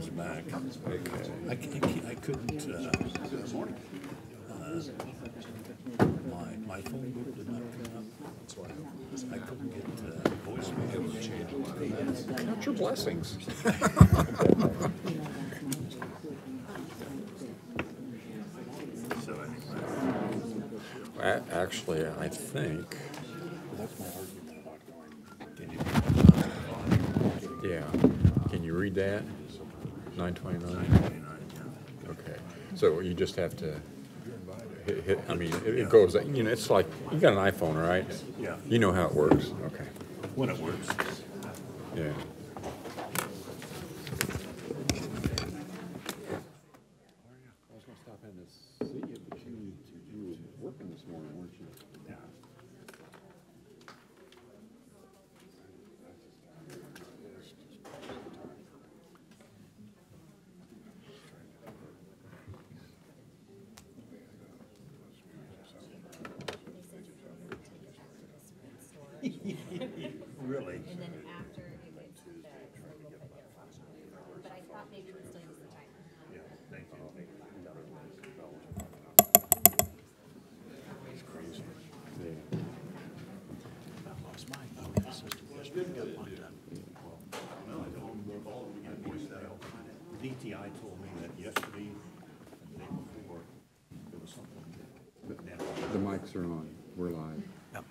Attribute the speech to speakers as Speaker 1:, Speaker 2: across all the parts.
Speaker 1: comes back.
Speaker 2: Okay.
Speaker 1: I couldn't. My phone book did not come up. That's why I couldn't get voicemail.
Speaker 2: Count your blessings.
Speaker 1: So
Speaker 2: Actually, I think.
Speaker 1: that's my argument about going.
Speaker 2: Yeah. Can you read that? 929. Okay. So you just have to hit, I mean, it goes, you know, it's like, you got an iPhone, right?
Speaker 1: Yeah.
Speaker 2: You know how it works. Okay.
Speaker 1: When it works.
Speaker 2: Yeah.
Speaker 1: I
Speaker 2: was going to stop in to see you, but you were working this morning, weren't you?
Speaker 1: Yeah. Really?
Speaker 3: And then after it gets to the, so we'll put their function. But I thought maybe we'd still use the timer.
Speaker 1: Yeah, thank you. It's crazy. I lost my system yesterday, got locked up. No, I don't. DTI told me that yesterday, and the day before, there was something put down.
Speaker 2: The mics are on. We're live.
Speaker 1: Yep.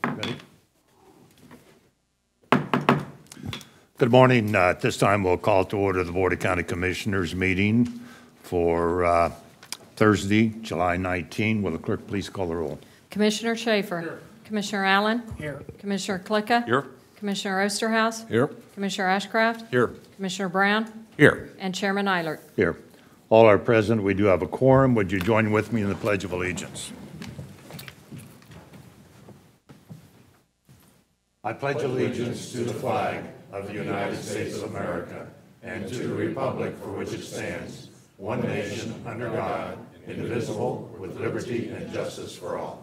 Speaker 1: Ready? Good morning. At this time, we'll call to order the Board of County Commissioners meeting for Thursday, July 19. Will the clerk please call the roll?
Speaker 4: Commissioner Shafer. Here. Commissioner Allen. Here. Commissioner Klika.
Speaker 2: Here.
Speaker 4: Commissioner Osterhaus.
Speaker 2: Here.
Speaker 4: Commissioner Ashcraft.
Speaker 2: Here.
Speaker 4: Commissioner Brown.
Speaker 1: Here.
Speaker 4: And Chairman Eilert.
Speaker 1: Here. All are present. We do have a quorum. Would you join with me in the Pledge of Allegiance? I pledge allegiance to the flag of the United States of America and to the republic for which it stands, one nation, under God, indivisible, with liberty and justice for all.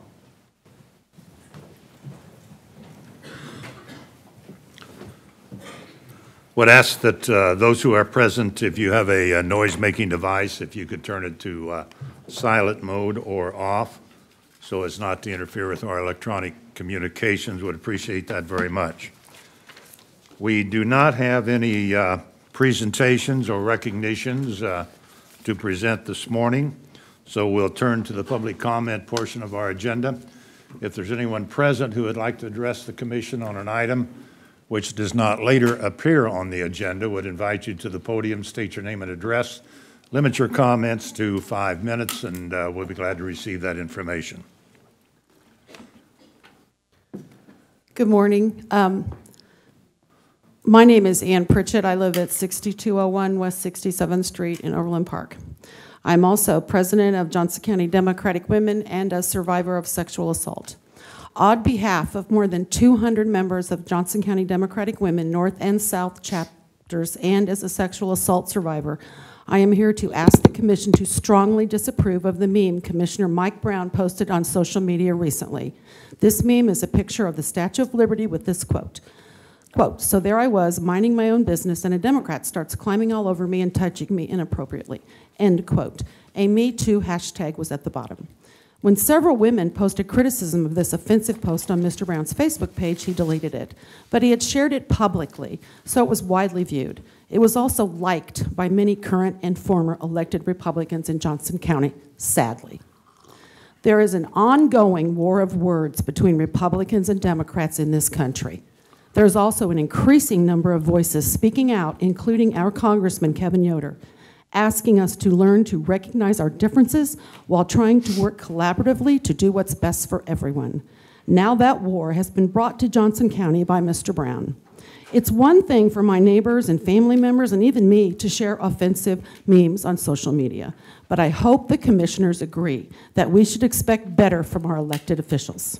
Speaker 1: Would ask that those who are present, if you have a noise-making device, if you could turn it to silent mode or off so as not to interfere with our electronic communications. Would appreciate that very much. We do not have any presentations or recognitions to present this morning, so we'll turn to the public comment portion of our agenda. If there's anyone present who would like to address the commission on an item which does not later appear on the agenda, would invite you to the podium, state your name and address, limit your comments to 5 minutes, and we'll be glad to receive that information.
Speaker 5: Good morning. My name is Ann Pritchett. I live at 6201 West 67th Street in Overland Park. I'm also president of Johnson County Democratic Women and a survivor of sexual assault. On behalf of more than 200 members of Johnson County Democratic Women, North and South chapters, and as a sexual assault survivor, I am here to ask the Commission to strongly disapprove of the meme Commissioner Mike Brown posted on social media recently. This meme is a picture of the Statue of Liberty with this quote. Quote, "So there I was, minding my own business, and a Democrat starts climbing all over me and touching me inappropriately." End quote. A Me Too hashtag was at the bottom. When several women posted criticism of this offensive post on Mr. Brown's Facebook page, he deleted it. But he had shared it publicly, so it was widely viewed. It was also liked by many current and former elected Republicans in Johnson County, sadly. There is an ongoing war of words between Republicans and Democrats in this country. There's also an increasing number of voices speaking out, including our Congressman Kevin Yoder, asking us to learn to recognize our differences while trying to work collaboratively to do what's best for everyone. Now that war has been brought to Johnson County by Mr. Brown. It's one thing for my neighbors and family members and even me to share offensive memes on social media, but I hope the commissioners agree that we should expect better from our elected officials.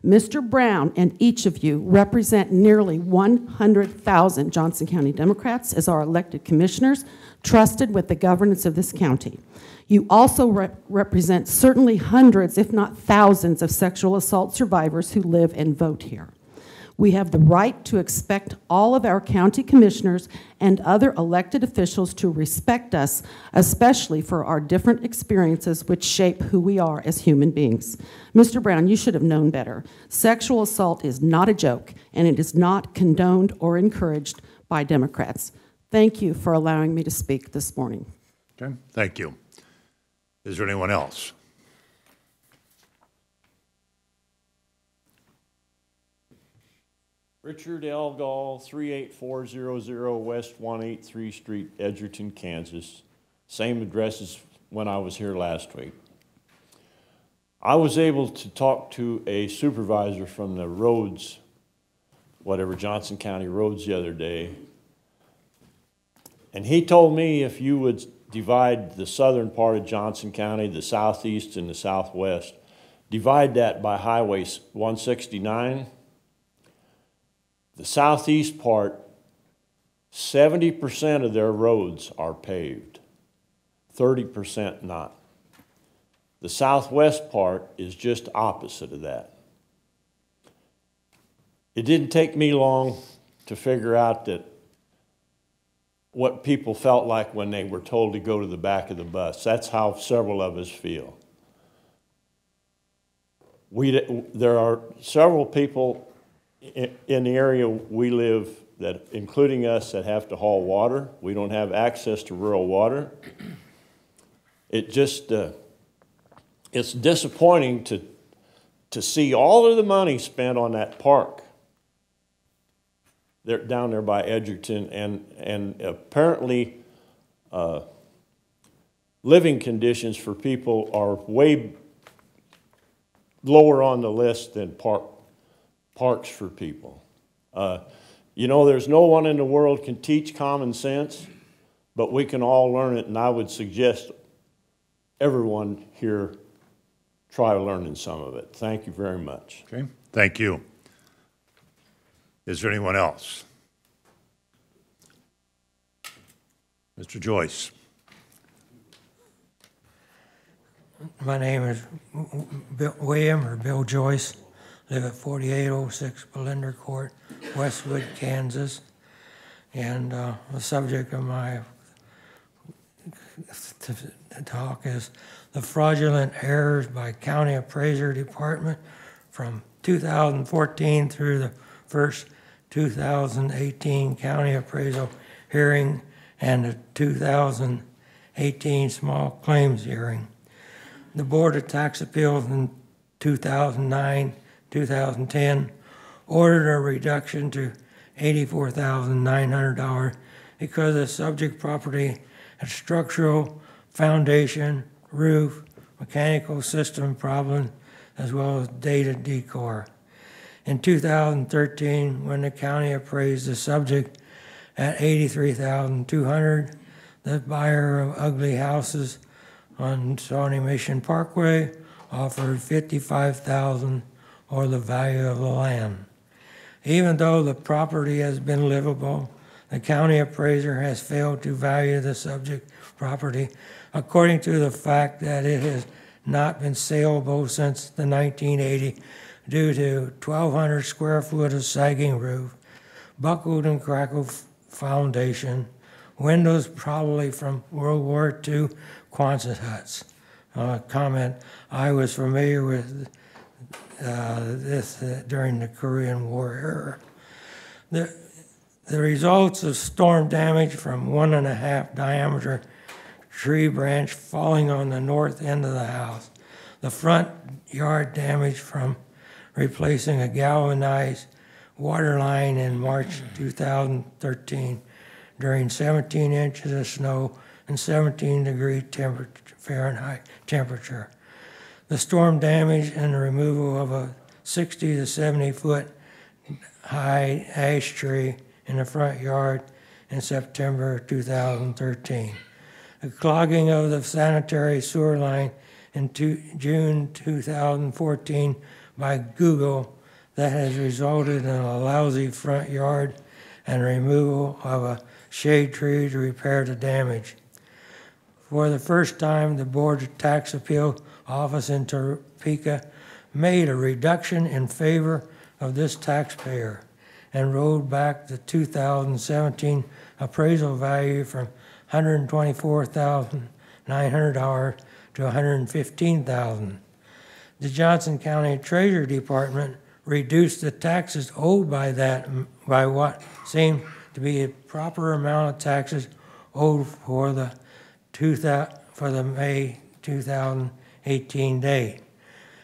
Speaker 5: Mr. Brown and each of you represent nearly 100,000 Johnson County Democrats as our elected commissioners, trusted with the governance of this county. You also represent certainly hundreds, if not thousands, of sexual assault survivors who live and vote here. We have the right to expect all of our county commissioners and other elected officials to respect us, especially for our different experiences which shape who we are as human beings. Mr. Brown, you should have known better. Sexual assault is not a joke, and it is not condoned or encouraged by Democrats. Thank you for allowing me to speak this morning.
Speaker 1: Okay, thank you. Is there anyone else?
Speaker 6: Richard L. Gall, 38400 West 183 Street, Edgerton, Kansas. Same address as when I was here last week. I was able to talk to a supervisor from the roads, whatever, Johnson County roads the other day. And he told me if you would divide the southern part of Johnson County, the southeast and the southwest, divide that by Highway 169, the southeast part, 70% of their roads are paved, 30% not. The southwest part is just opposite of that. It didn't take me long to figure out that what people felt like when they were told to go to the back of the bus. That's how several of us feel. There are several people in the area we live, that, including us, that have to haul water. We don't have access to rural water. It just, it's disappointing to see all of the money spent on that park. They're down there by Edgerton, and apparently living conditions for people are way lower on the list than parks for people. You know, there's no one in the world can teach common sense, but we can all learn it, and I would suggest everyone here try learning some of it. Thank you very much.
Speaker 1: Okay, thank you. Is there anyone else? Mr. Joyce.
Speaker 7: My name is Bill Joyce. Live at 4806 Belinder Court, Westwood, Kansas. And the subject of my talk is the fraudulent errors by County Appraiser Department from 2014 through the first 2018 County Appraisal hearing and the 2018 Small Claims hearing. The Board of Tax Appeals in 2009-2010 ordered a reduction to $84,900 because the subject property had structural, foundation, roof, mechanical system problems, as well as dated decor. In 2013, when the county appraised the subject at $83,200, the buyer of ugly houses on Shawnee Mission Parkway offered $55,000 or the value of the land. Even though the property has been livable, the county appraiser has failed to value the subject property according to the fact that it has not been saleable since the 1980 due to 1,200 square foot of sagging roof, buckled and crackled foundation, windows probably from World War II Quonset huts. Comment, I was familiar with this during the Korean War era. The results of storm damage from 1.5 diameter tree branch falling on the north end of the house. The front yard damage from replacing a galvanized water line in March 2013 during 17 inches of snow and 17-degree Fahrenheit temperature. The storm damage and the removal of a 60 to 70 foot high ash tree in the front yard in September 2013. The clogging of the sanitary sewer line in June 2014 by Google that has resulted in a lousy front yard and removal of a shade tree to repair the damage. For the first time, the Board of Tax Appeal Office in Topeka made a reduction in favor of this taxpayer and rolled back the 2017 appraisal value from $124,900 to $115,000. The Johnson County Treasurer Department reduced the taxes owed by what seemed to be a proper amount of taxes owed for the May 2018 date.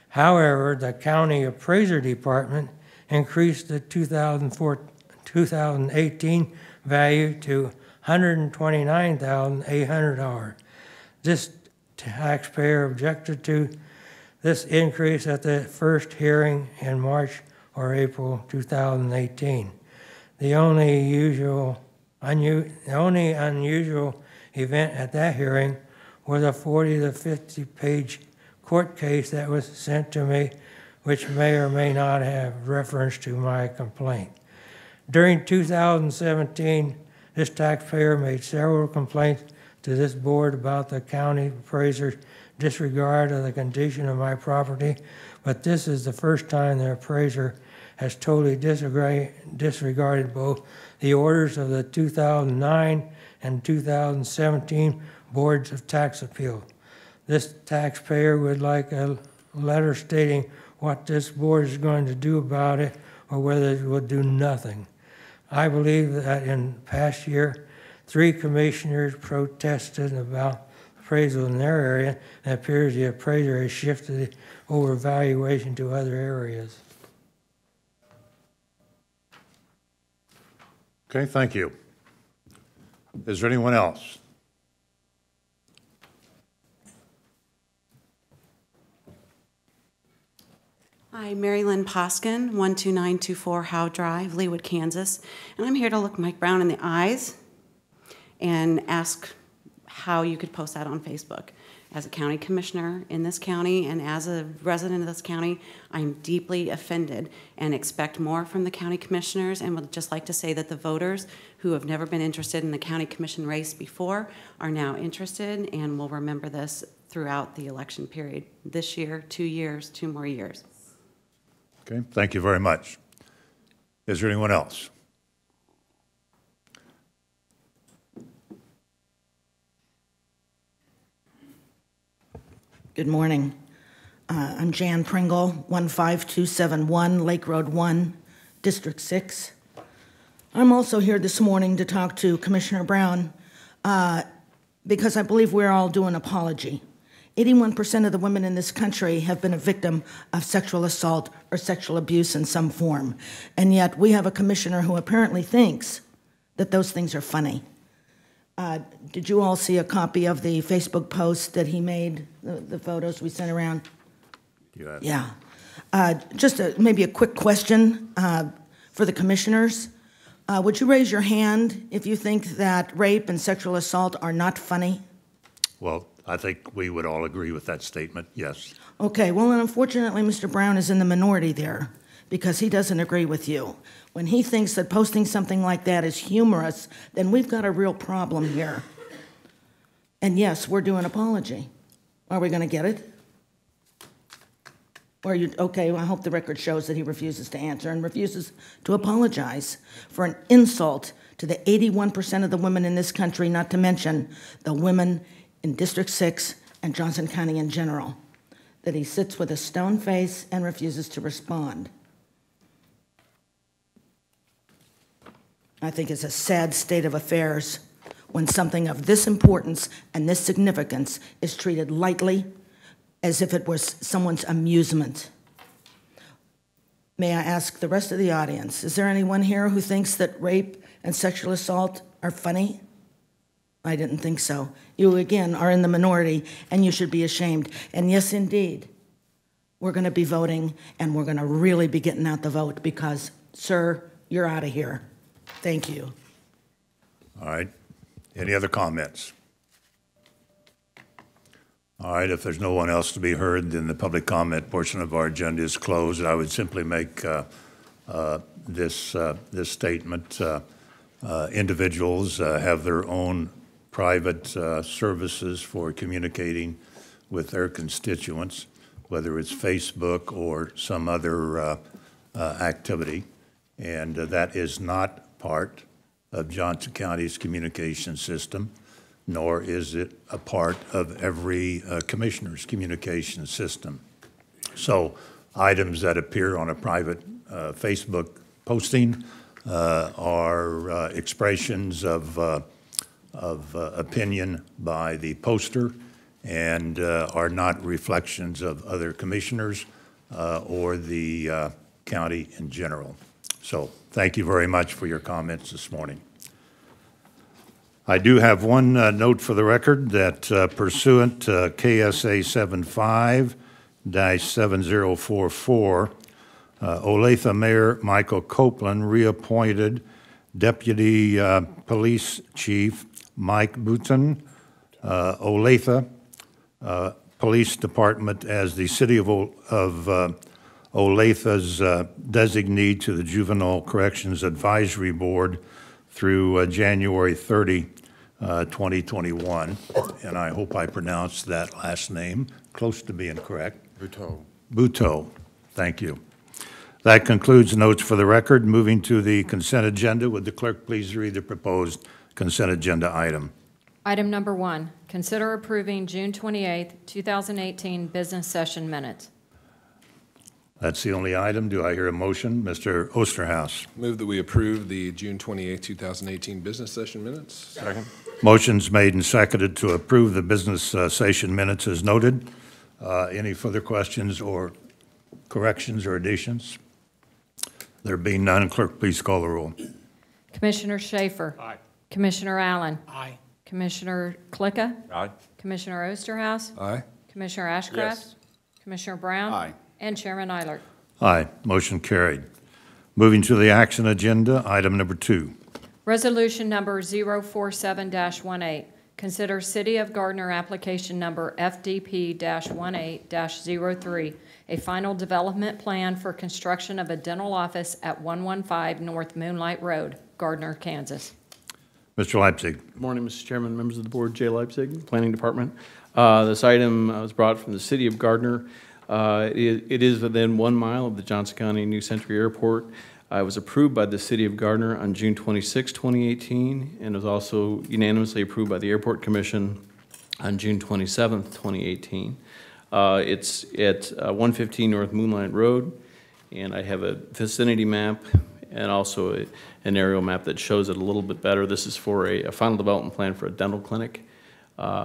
Speaker 7: However, the County Appraiser Department increased the 2018 value to $129,800. This taxpayer objected to this increase at the first hearing in March or April 2018. The only unusual event at that hearing was a 40 to 50 page court case that was sent to me, which may or may not have reference to my complaint. During 2017, this taxpayer made several complaints to this board about the county appraiser's disregard of the condition of my property, but this is the first time the appraiser has totally disregarded both the orders of the 2009 and 2017 boards of tax appeal. This taxpayer would like a letter stating what this board is going to do about it or whether it will do nothing. I believe that in past year, 3 commissioners protested about appraisal in their area, and it appears the appraiser has shifted over valuation to other areas.
Speaker 1: Okay, thank you. Is there anyone else?
Speaker 8: Hi, Mary Lynn Poskin, 12924 Howe Drive, Leawood, Kansas. And I'm here to look Mike Brown in the eyes and ask how you could post that on Facebook. As a county commissioner in this county and as a resident of this county, I'm deeply offended and expect more from the county commissioners, and would just like to say that the voters who have never been interested in the county commission race before are now interested and will remember this throughout the election period. This year, 2 years, 2 more years.
Speaker 1: Okay, thank you very much. Is there anyone else?
Speaker 9: Good morning. I'm Jan Pringle, 15271 Lake Road 1, District 6. I'm also here this morning to talk to Commissioner Brown because I believe we're all due an apology. 81% of the women in this country have been a victim of sexual assault or sexual abuse in some form, and yet we have a commissioner who apparently thinks that those things are funny. Did you all see a copy of the Facebook post that he made, the photos we sent around?
Speaker 1: Yes.
Speaker 9: Yeah. Just maybe a quick question for the commissioners. Would you raise your hand if you think that rape and sexual assault are not funny?
Speaker 1: Well, I think we would all agree with that statement, yes.
Speaker 9: Okay, well, and unfortunately, Mr. Brown is in the minority there because he doesn't agree with you. When he thinks that posting something like that is humorous, then we've got a real problem here. And yes, we're due an apology. Are we going to get it? Or you, okay, well, I hope the record shows that he refuses to answer and refuses to apologize for an insult to the 81% of the women in this country, not to mention the women in District 6 and Johnson County in general, that he sits with a stone face and refuses to respond. I think it's a sad state of affairs when something of this importance and this significance is treated lightly as if it was someone's amusement. May I ask the rest of the audience, is there anyone here who thinks that rape and sexual assault are funny? I didn't think so. You, again, are in the minority, and you should be ashamed. And yes, indeed, we're going to be voting, and we're going to really be getting out the vote because, sir, you're out of here. Thank you.
Speaker 1: All right. Any other comments? All right. If there's no one else to be heard, then the public comment portion of our agenda is closed. I would simply make this statement. Individuals have their own private services for communicating with their constituents, whether it's Facebook or some other activity. And that is not part of Johnson County's communication system, nor is it a part of every commissioner's communication system. So items that appear on a private Facebook posting are expressions of opinion by the poster and are not reflections of other commissioners or the county in general. So thank you very much for your comments this morning. I do have one note for the record that pursuant to KSA 75-7044, Olathe Mayor Michael Copeland reappointed Deputy Police Chief Mike Bouton, Olathe Police Department as the City of Olathe's designee to the Juvenile Corrections Advisory Board through January 30, 2021. And I hope I pronounced that last name close to being correct. Buteau. Thank you. That concludes notes for the record. Moving to the consent agenda, would the clerk please read the proposed consent agenda item?
Speaker 4: Item number 1, consider approving June 28, 2018 business session minutes.
Speaker 1: That's the only item. Do I hear a motion? Mr. Osterhaus.
Speaker 10: Move that we approve the June 28, 2018 business session minutes.
Speaker 2: Second.
Speaker 1: Motion's made and seconded to approve the business session minutes as noted. Any further questions or corrections or additions? There being none, clerk, please call the roll.
Speaker 4: Commissioner Schaefer.
Speaker 2: Aye.
Speaker 4: Commissioner Allen.
Speaker 7: Aye.
Speaker 4: Commissioner Klika.
Speaker 2: Aye.
Speaker 4: Commissioner Osterhaus.
Speaker 10: Aye.
Speaker 4: Commissioner Ashcraft.
Speaker 2: Yes.
Speaker 4: Commissioner Brown.
Speaker 2: Aye.
Speaker 4: And Chairman Eilert.
Speaker 1: Aye, motion carried. Moving to the action agenda, item number 2.
Speaker 4: Resolution number 047-18. Consider City of Gardner application number FDP-18-03, a final development plan for construction of a dental office at 115 North Moonlight Road, Gardner, Kansas.
Speaker 1: Mr. Leipzig.
Speaker 11: Good morning, Mr. Chairman, members of the board. Jay Leipzig, Planning Department. This item was brought from the City of Gardner. It is within 1 mile of the Johnson County New Century Airport. It was approved by the City of Gardner on June 26, 2018, and was also unanimously approved by the Airport Commission on June 27, 2018. It's at 115 North Moonlight Road, and I have a vicinity map and also an aerial map that shows it a little bit better. This is for a final development plan for a dental clinic,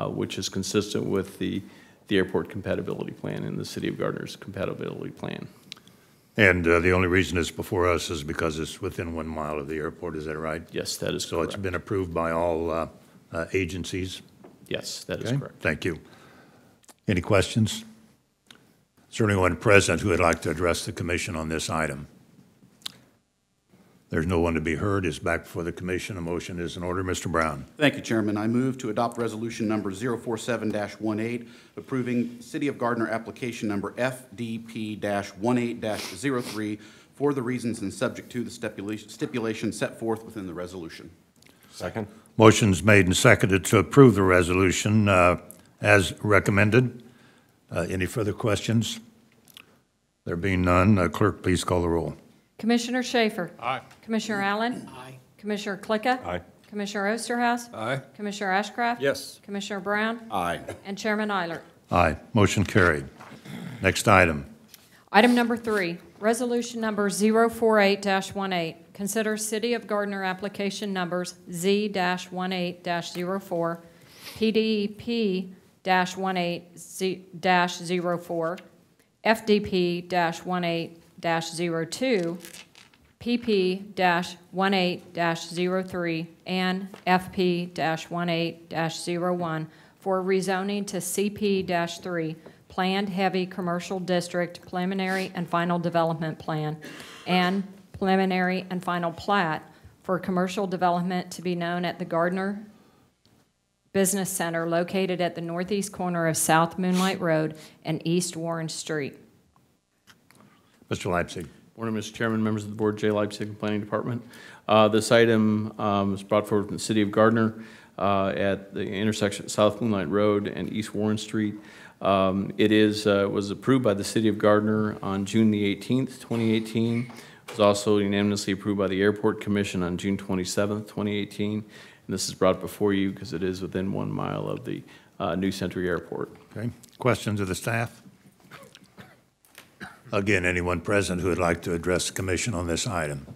Speaker 11: which is consistent with the airport compatibility plan and the City of Gardner's compatibility plan.
Speaker 1: And the only reason it's before us is because it's within 1 mile of the airport, is that right?
Speaker 11: Yes, that is
Speaker 1: So
Speaker 11: correct.
Speaker 1: it's been approved by all agencies?
Speaker 11: Yes, that is
Speaker 1: Okay,
Speaker 11: correct.
Speaker 1: thank you. Any questions? Is there anyone present who would like to address the commission on this item? There's no one to be heard. It's back before the commission. A motion is in order. Mr. Brown.
Speaker 12: Thank you, Chairman. I move to adopt resolution number 047-18, approving City of Gardner application number FDP-18-03 for the reasons and subject to the stipulation set forth within the resolution.
Speaker 2: Second.
Speaker 1: Motion's made and seconded to approve the resolution as recommended. Any further questions? There being none, clerk, please call the roll.
Speaker 4: Commissioner Shafer.
Speaker 2: Aye.
Speaker 4: Commissioner Allen.
Speaker 7: Aye.
Speaker 4: Commissioner Klika.
Speaker 2: Aye.
Speaker 4: Commissioner Osterhaus.
Speaker 10: Aye.
Speaker 4: Commissioner Ashcraft.
Speaker 2: Yes.
Speaker 4: Commissioner Brown.
Speaker 12: Aye.
Speaker 4: And Chairman Eilert.
Speaker 1: Aye, motion carried. Next item.
Speaker 4: Item number 3, resolution number 048-18. Consider City of Gardner application numbers Z-18-04, PDP-18-04, FDP-18-02, PP-18-03, and FP-18-01 for rezoning to CP-3, Planned Heavy Commercial District Preliminary and Final Development Plan, and Preliminary and Final Plat for commercial development to be known at the Gardner Business Center located at the northeast corner of South Moonlight Road and East Warren Street.
Speaker 1: Mr. Leipzig.
Speaker 11: Morning, Mr. Chairman, members of the board. Jay Leipzig, Planning Department. This item was brought forward from the City of Gardner. at the intersection of South Moonlight Road and East Warren Street. Was approved by the City of Gardner on June the 18th, 2018. It was also unanimously approved by the Airport Commission on June 27th, 2018. And this is brought before you because it is within 1 mile of the New Century Airport.
Speaker 1: Okay. Questions of the staff? Again, anyone present who would like to address the commission on this item?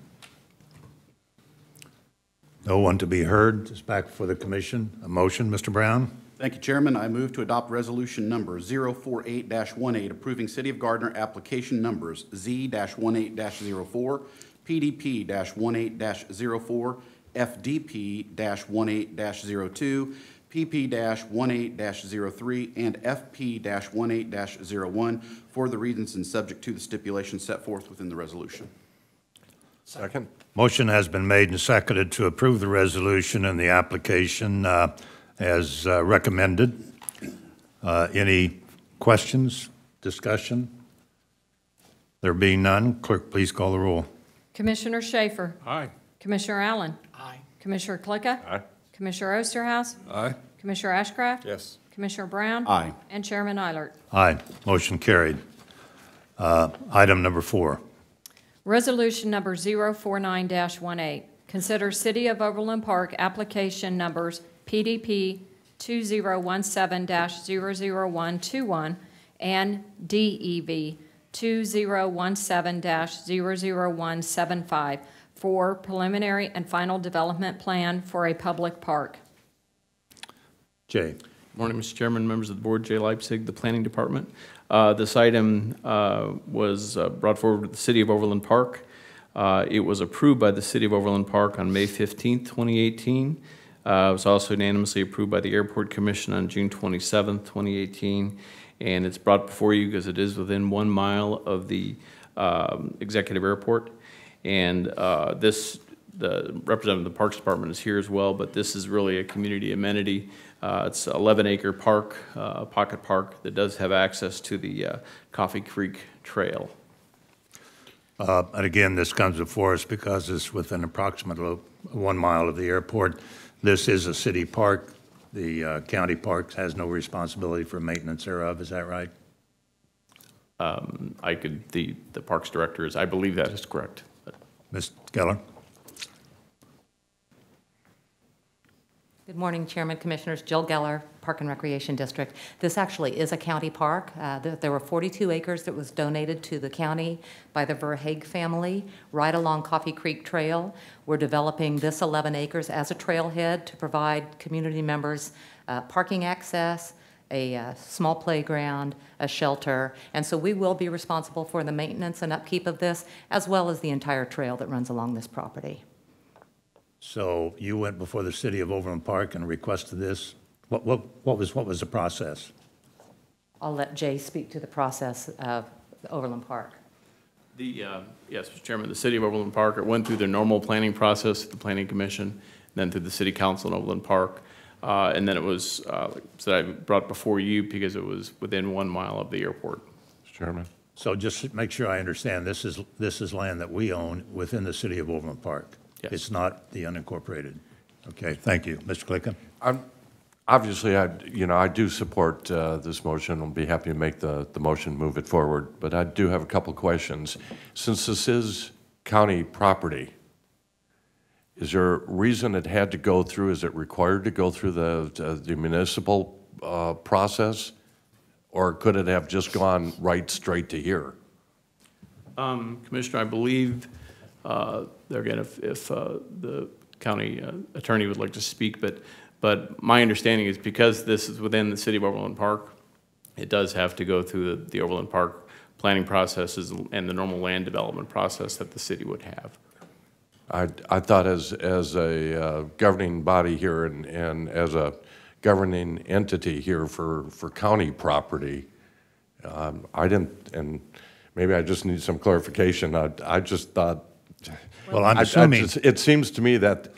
Speaker 1: No one to be heard. It's back for the commission. A motion, Mr. Brown?
Speaker 12: Thank you, Chairman. I move to adopt resolution number 048-18, approving City of Gardner application numbers Z-18-04, PDP-18-04, FDP-18-02, PP-18-03, and FP-18-01 for the reasons and subject to the stipulations set forth within the resolution.
Speaker 10: Second.
Speaker 1: Motion has been made and seconded to approve the resolution and the application as recommended. Any questions, discussion? There being none, clerk, please call the roll.
Speaker 4: Commissioner Schaefer.
Speaker 2: Aye.
Speaker 4: Commissioner Allen.
Speaker 9: Aye.
Speaker 4: Commissioner Klika.
Speaker 2: Aye.
Speaker 4: Commissioner Osterhaus.
Speaker 10: Aye.
Speaker 4: Commissioner Ashcraft.
Speaker 2: Yes.
Speaker 4: Commissioner Brown.
Speaker 12: Aye.
Speaker 4: And Chairman Eilert.
Speaker 1: Aye. Motion carried. Item number 4.
Speaker 4: Resolution number 049-18. Consider City of Overland Park application numbers PDP 2017-00121 and DEV 2017-00175 for preliminary and final development plan for a public park.
Speaker 1: Jay.
Speaker 11: Morning, Mr. Chairman, members of the board, Jay Leipzig, the Planning Department. This item was brought forward to the City of Overland Park. It was approved by the City of Overland Park on May 15th, 2018. It was also unanimously approved by the Airport Commission on June 27th, 2018. And it's brought before you because it is within 1 mile of the executive airport. And the representative of the Parks Department is here as well, but this is really a community amenity. It's an 11-acre park, pocket park, that does have access to the Coffee Creek Trail.
Speaker 1: And again, this comes before us because it's within approximately 1 mile of the airport. This is a city park. The county parks has no responsibility for maintenance thereof. Is that right?
Speaker 11: The Parks Director I believe that is correct.
Speaker 1: Ms. Geller?
Speaker 13: Good morning, Chairman, Commissioners. Jill Geller, Park and Recreation District. This actually is a county park. There were 42 acres that was donated to the county by the Verhaeg family right along Coffee Creek Trail. We're developing this 11 acres as a trailhead to provide community members parking access, a small playground, a shelter, and so we will be responsible for the maintenance and upkeep of this, as well as the entire trail that runs along this property.
Speaker 1: So you went before the City of Overland Park and requested this? What was the process?
Speaker 13: I'll let Jay speak to the process of Overland Park.
Speaker 11: Yes, Mr. Chairman, the City of Overland Park, it went through the normal planning process, the Planning Commission, then through the City Council in Overland Park, and then it was so I brought before you because it was within 1 mile of the airport.
Speaker 10: Mr. Chairman.
Speaker 1: So just to make sure I understand, this is land that we own within the City of Overland Park?
Speaker 11: Yes.
Speaker 1: It's not the unincorporated? Okay, thank you. Mr. Klika?
Speaker 14: Obviously, I do support this motion. I'll be happy to make the motion, move it forward. But I do have a couple questions. Since this is county property, is there a reason it had to go through? Is it required to go through the municipal process, or could it have just gone right straight to here?
Speaker 11: Commissioner, I believe there again, if the county attorney would like to speak, but my understanding is because this is within the City of Overland Park, it does have to go through the Overland Park planning processes and the normal land development process that the city would have.
Speaker 14: I thought as a governing body here and as a governing entity here for county property, I didn't, and maybe I just need some clarification. I just thought.
Speaker 1: Well, I'm assuming.
Speaker 14: It seems to me that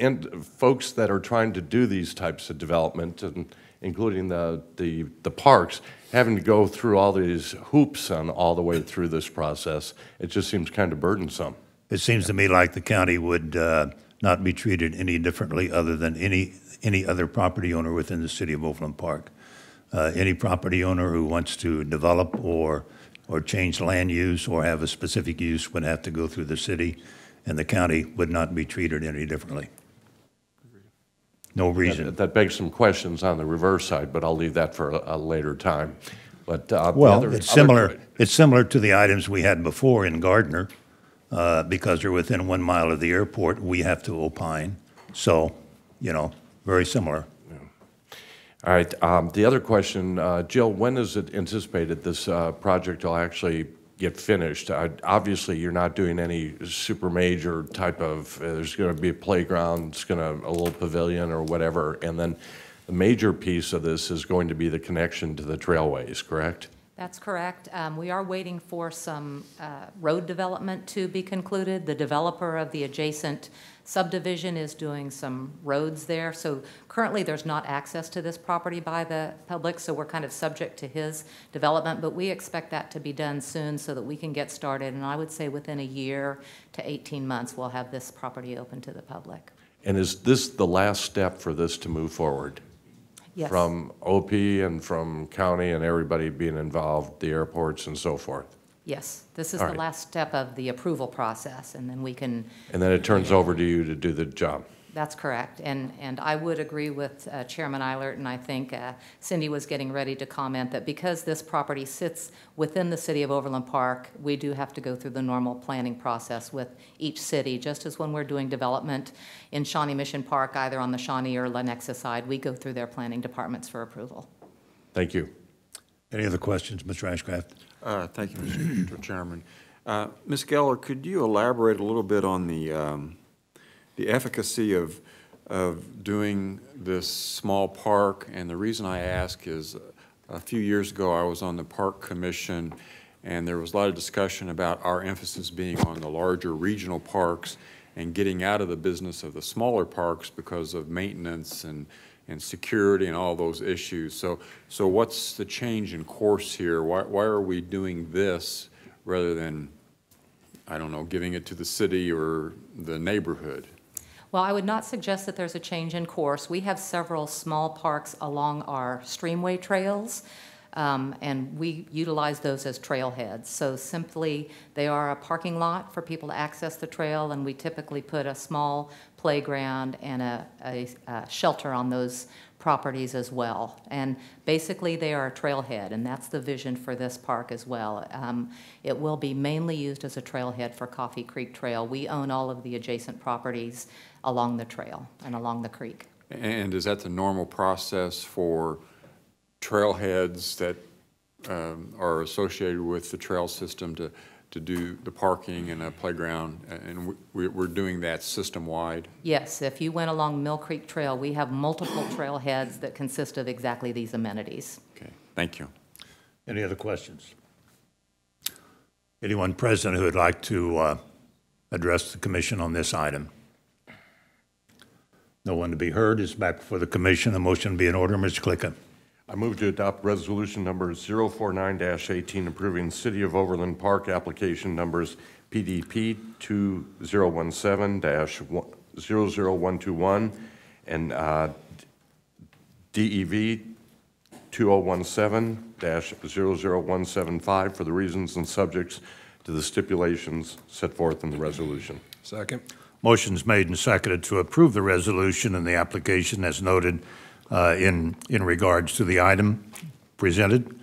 Speaker 14: folks that are trying to do these types of development, and including the parks, having to go through all these hoops and all the way through this process, it just seems kind of burdensome.
Speaker 1: It seems to me like the county would not be treated any differently other than any other property owner within the city of Overland Park. Any property owner who wants to develop or change land use or have a specific use would have to go through the city, and the county would not be treated any differently. No reason.
Speaker 14: That begs some questions on the reverse side, but I'll leave that for a later time. But
Speaker 1: Well, it's similar to the items we had before in Gardner. Because they're within 1 mile of the airport, we have to opine. So, very similar.
Speaker 14: All right. The other question, Jill, when is it anticipated this project will actually get finished? Obviously, you're not doing any super major type of, there's going to be a playground, it's going to, a little pavilion or whatever, and then the major piece of this is going to be the connection to the trailways, correct?
Speaker 13: That's correct. We are waiting for some road development to be concluded. The developer of the adjacent subdivision is doing some roads there. So currently there's not access to this property by the public, so we're kind of subject to his development, but we expect that to be done soon so that we can get started. And I would say within a year to 18 months, we'll have this property open to the public.
Speaker 14: And is this the last step for this to move forward?
Speaker 13: Yes.
Speaker 14: From OP and from county and everybody being involved, the airports and so forth?
Speaker 13: Yes, this is
Speaker 14: All
Speaker 13: the
Speaker 14: right.
Speaker 13: last step of the approval process, and then we can.
Speaker 14: And then it turns over to you to do the job?
Speaker 13: That's correct, and I would agree with Chairman Eilert, and I think Cindy was getting ready to comment that because this property sits within the city of Overland Park, we do have to go through the normal planning process with each city, just as when we're doing development in Shawnee Mission Park, either on the Shawnee or Lenexa side, we go through their planning departments for approval.
Speaker 14: Thank you.
Speaker 1: Any other questions, Mr. Ashcraft?
Speaker 15: Thank you, Mr. Chairman. Ms. Geller, could you elaborate a little bit on the efficacy of doing this small park? And the reason I ask is a few years ago I was on the Park Commission, and there was a lot of discussion about our emphasis being on the larger regional parks and getting out of the business of the smaller parks because of maintenance and security and all those issues. So what's the change in course here? Why are we doing this rather than, I don't know, giving it to the city or the neighborhood?
Speaker 13: Well, I would not suggest that there's a change in course. We have several small parks along our streamway trails, and we utilize those as trailheads. So simply, they are a parking lot for people to access the trail, and we typically put a small playground and a shelter on those properties as well. And basically, they are a trailhead, and that's the vision for this park as well. It will be mainly used as a trailhead for Coffee Creek Trail. We own all of the adjacent properties along the trail and along the creek.
Speaker 15: And is that the normal process for trailheads that are associated with the trail system to do the parking and a playground, and we're doing that system-wide?
Speaker 13: Yes, if you went along Mill Creek Trail, we have multiple trailheads that consist of exactly these amenities.
Speaker 15: Okay, thank you.
Speaker 1: Any other questions? Anyone present who would like to address the commission on this item? No one to be heard. Is back before the commission. A motion be in order. Mr. Klika.
Speaker 14: I move to adopt resolution number 049-18 approving City of Overland Park application numbers PDP 2017-00121 and DEV 2017-00175 for the reasons and subjects to the stipulations set forth in the resolution.
Speaker 10: Second.
Speaker 1: Motion's made and seconded to approve the resolution and the application as noted in regards to the item presented.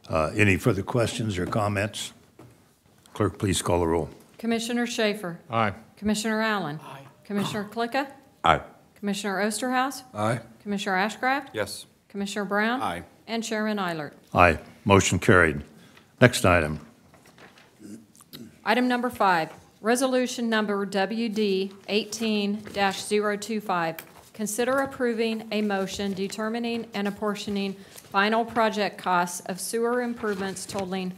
Speaker 1: Any further questions or comments? Clerk, please call the roll.
Speaker 4: Commissioner Schaefer.
Speaker 10: Aye.
Speaker 4: Commissioner Allen. Aye. Commissioner Klika.
Speaker 14: Aye.
Speaker 4: Commissioner Osterhaus.
Speaker 10: Aye.
Speaker 4: Commissioner Ashcraft.
Speaker 15: Yes.
Speaker 4: Commissioner Brown.
Speaker 12: Aye.
Speaker 4: And Chairman Eilert.
Speaker 1: Aye. Motion carried. Next item.
Speaker 4: Item number 5, resolution number WD 18-025. Consider approving a motion determining and apportioning final project costs of sewer improvements totaling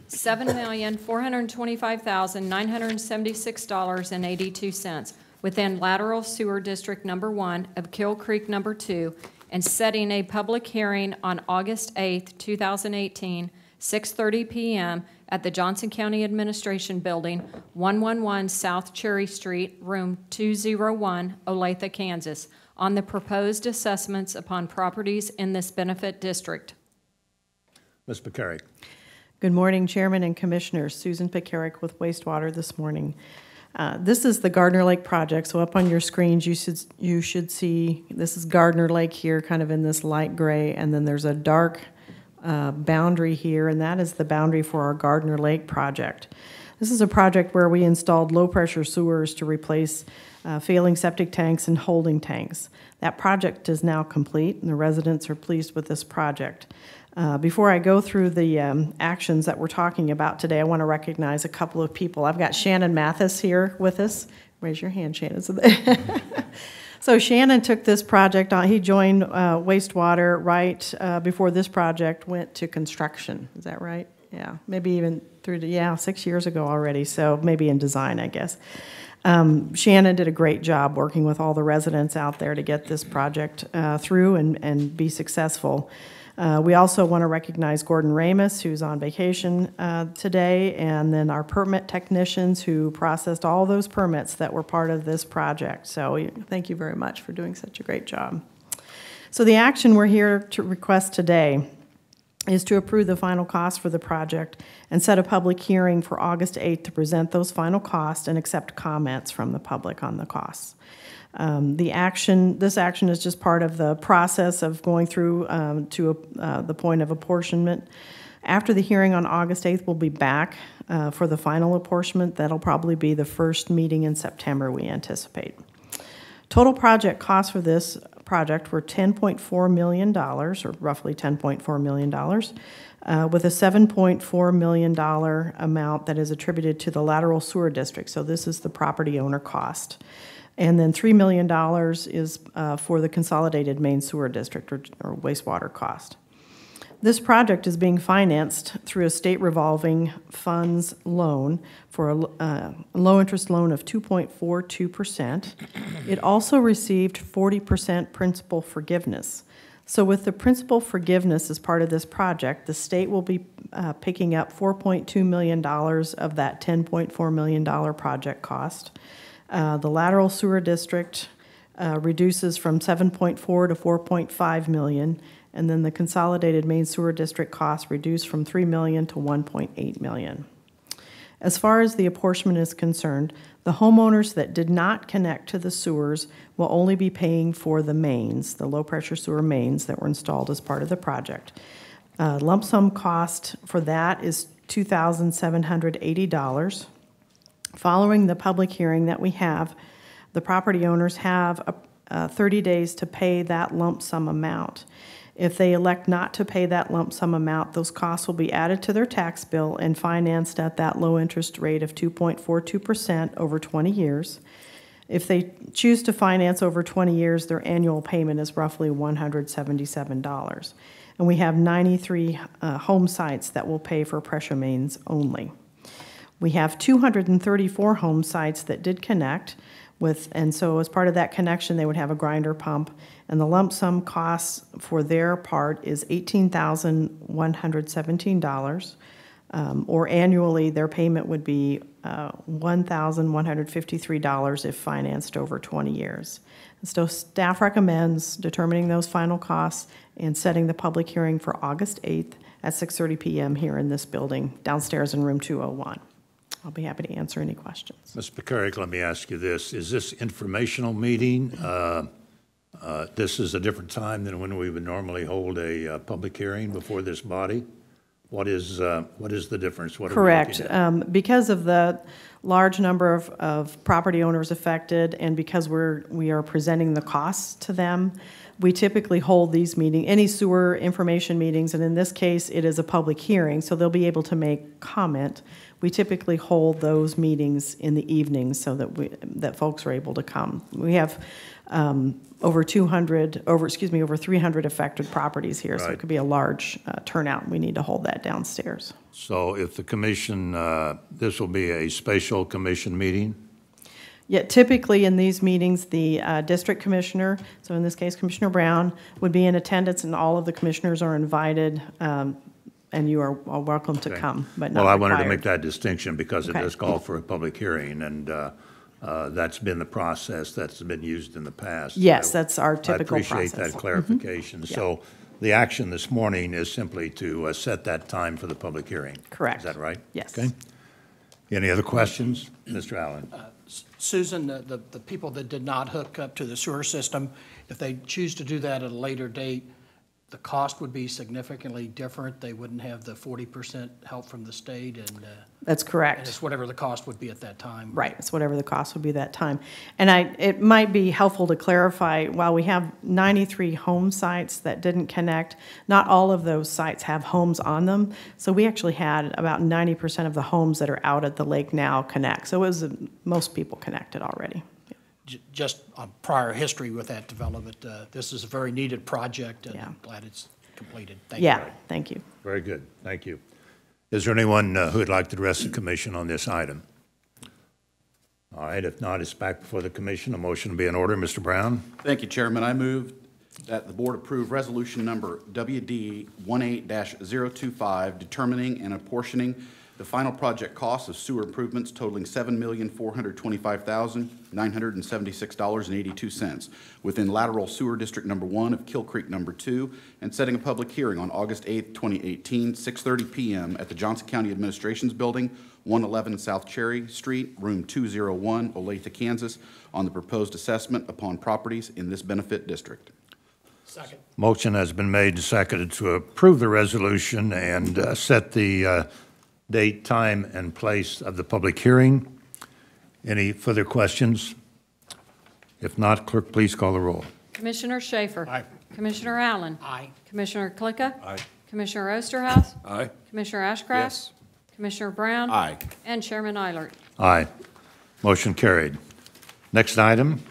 Speaker 4: $7,425,976.82 within lateral sewer district number 1 of Kill Creek number 2 and setting a public hearing on August 8th, 2018 6:30 p.m. at the Johnson County Administration Building, 111 South Cherry Street, room 201, Olathe, Kansas, on the proposed assessments upon properties in this benefit district.
Speaker 1: Ms. Picaric.
Speaker 16: Good morning, Chairman and Commissioners. Susan Picaric with Wastewater this morning. This is the Gardner Lake project, so up on your screens you should see, this is Gardner Lake here, kind of in this light gray, and then there's a dark boundary here, and that is the boundary for our Gardner Lake project. This is a project where we installed low-pressure sewers to replace failing septic tanks and holding tanks. That project is now complete, and the residents are pleased with this project. Before I go through the actions that we're talking about today, I want to recognize a couple of people. I've got Shannon Mathis here with us. Raise your hand, Shannon. So Shannon took this project on. He joined Wastewater right before this project went to construction. Is that right? Yeah, maybe even through to, 6 years ago already, so maybe in design, I guess. Shannon did a great job working with all the residents out there to get this project through and be successful. We also want to recognize Gordon Ramus, who's on vacation today, and then our permit technicians who processed all those permits that were part of this project. So thank you very much for doing such a great job. So the action we're here to request today is to approve the final cost for the project and set a public hearing for August 8th to present those final costs and accept comments from the public on the costs. This action is just part of the process of going through to the point of apportionment. After the hearing on August 8th, we'll be back for the final apportionment. That'll probably be the first meeting in September, we anticipate. Total project costs for this project were $10.4 million, or roughly $10.4 million, with a $7.4 million amount that is attributed to the lateral sewer district. So this is the property owner cost. And then $3 million is for the consolidated main sewer district or wastewater cost. This project is being financed through a state revolving funds loan for a low-interest loan of 2.42%. It also received 40% principal forgiveness. So with the principal forgiveness as part of this project, the state will be picking up $4.2 million of that $10.4 million project cost. The lateral sewer district reduces from 7.4 to 4.5 million, and then the consolidated main sewer district costs reduce from 3 million to 1.8 million. As far as the apportionment is concerned, the homeowners that did not connect to the sewers will only be paying for the mains, the low-pressure sewer mains that were installed as part of the project. Lump sum cost for that is $2,780. Following the public hearing that we have, the property owners have 30 days to pay that lump sum amount. If they elect not to pay that lump sum amount, those costs will be added to their tax bill and financed at that low interest rate of 2.42% over 20 years. If they choose to finance over 20 years, their annual payment is roughly $177. And we have 93 home sites that will pay for pressure mains only. We have 234 home sites that did connect with, and so as part of that connection, they would have a grinder pump, and the lump sum cost for their part is $18,117, or annually their payment would be $1,153 if financed over 20 years. And so staff recommends determining those final costs and setting the public hearing for August 8th at 6:30 p.m. here in this building, downstairs in room 201. I'll be happy to answer any questions.
Speaker 1: Ms. Picaric, let me ask you this. Is this informational meeting? This is a different time than when we would normally hold a public hearing before this body? What is the difference? What
Speaker 16: Correct. Because of the large number of property owners affected and because we are presenting the costs to them, we typically hold these meetings, any sewer information meetings, and in this case, it is a public hearing, so they'll be able to make comment. We typically hold those meetings in the evenings so that folks are able to come. We have over 300 affected properties here, so it could be a large turnout. We need to hold that downstairs.
Speaker 1: So if the commission, this will be a spatial commission meeting?
Speaker 16: Yeah, typically in these meetings, the district commissioner, so in this case Commissioner Brown, would be in attendance, and all of the commissioners are invited and you are welcome to
Speaker 1: Okay.
Speaker 16: come, but not
Speaker 1: Well, I
Speaker 16: required.
Speaker 1: wanted to make that distinction because it
Speaker 16: Okay.
Speaker 1: does call for a public hearing, and that's been the process that's been used in the past.
Speaker 16: Yes, that's our typical
Speaker 1: I appreciate
Speaker 16: process.
Speaker 1: that clarification.
Speaker 16: Yeah.
Speaker 1: So the action this morning is simply to set that time for the public hearing.
Speaker 16: Correct.
Speaker 1: Is that right?
Speaker 16: Yes.
Speaker 1: Okay. Any other questions? Mr. Allen?
Speaker 17: Susan, the people that did not hook up to the sewer system, if they choose to do that at a later date, the cost would be significantly different. They wouldn't have the 40% help from the state, and
Speaker 16: That's correct.
Speaker 17: and it's whatever the cost would be at that time.
Speaker 16: Right, it's whatever the cost would be that time. And it might be helpful to clarify, while we have 93 home sites that didn't connect, not all of those sites have homes on them. So we actually had about 90% of the homes that are out at the lake now connect. So it was, most people connected already.
Speaker 17: Just on prior history with that development, this is a very needed project, and
Speaker 16: Yeah.
Speaker 17: I'm glad it's completed. Thank you.
Speaker 16: Yeah, thank you.
Speaker 1: Very good. Thank you. Is there anyone who would like to address the commission on this item? All right, if not, it's back before the commission. A motion will be in order. Mr. Brown?
Speaker 12: Thank you, Chairman. I move that the board approve resolution number WD 18-025, determining and apportioning the final project costs of sewer improvements totaling $7,425,976.82 within lateral sewer district number 1 of Kill Creek number 2, and setting a public hearing on August 8th, 2018, 6:30 p.m. at the Johnson County Administration's Building, 111 South Cherry Street, room 201, Olathe, Kansas, on the proposed assessment upon properties in this benefit district.
Speaker 17: Second.
Speaker 1: Motion has been made and seconded to approve the resolution and set the date, time, and place of the public hearing. Any further questions? If not, clerk, please call the roll.
Speaker 4: Commissioner Shafer.
Speaker 17: Aye.
Speaker 4: Commissioner Allen.
Speaker 17: Aye.
Speaker 4: Commissioner Klika.
Speaker 10: Aye.
Speaker 4: Commissioner Osterhaus.
Speaker 10: Aye.
Speaker 4: Commissioner Ashcraft.
Speaker 10: Yes.
Speaker 4: Commissioner Brown.
Speaker 12: Aye.
Speaker 4: And Chairman Eilert.
Speaker 1: Aye. Motion carried. Next item.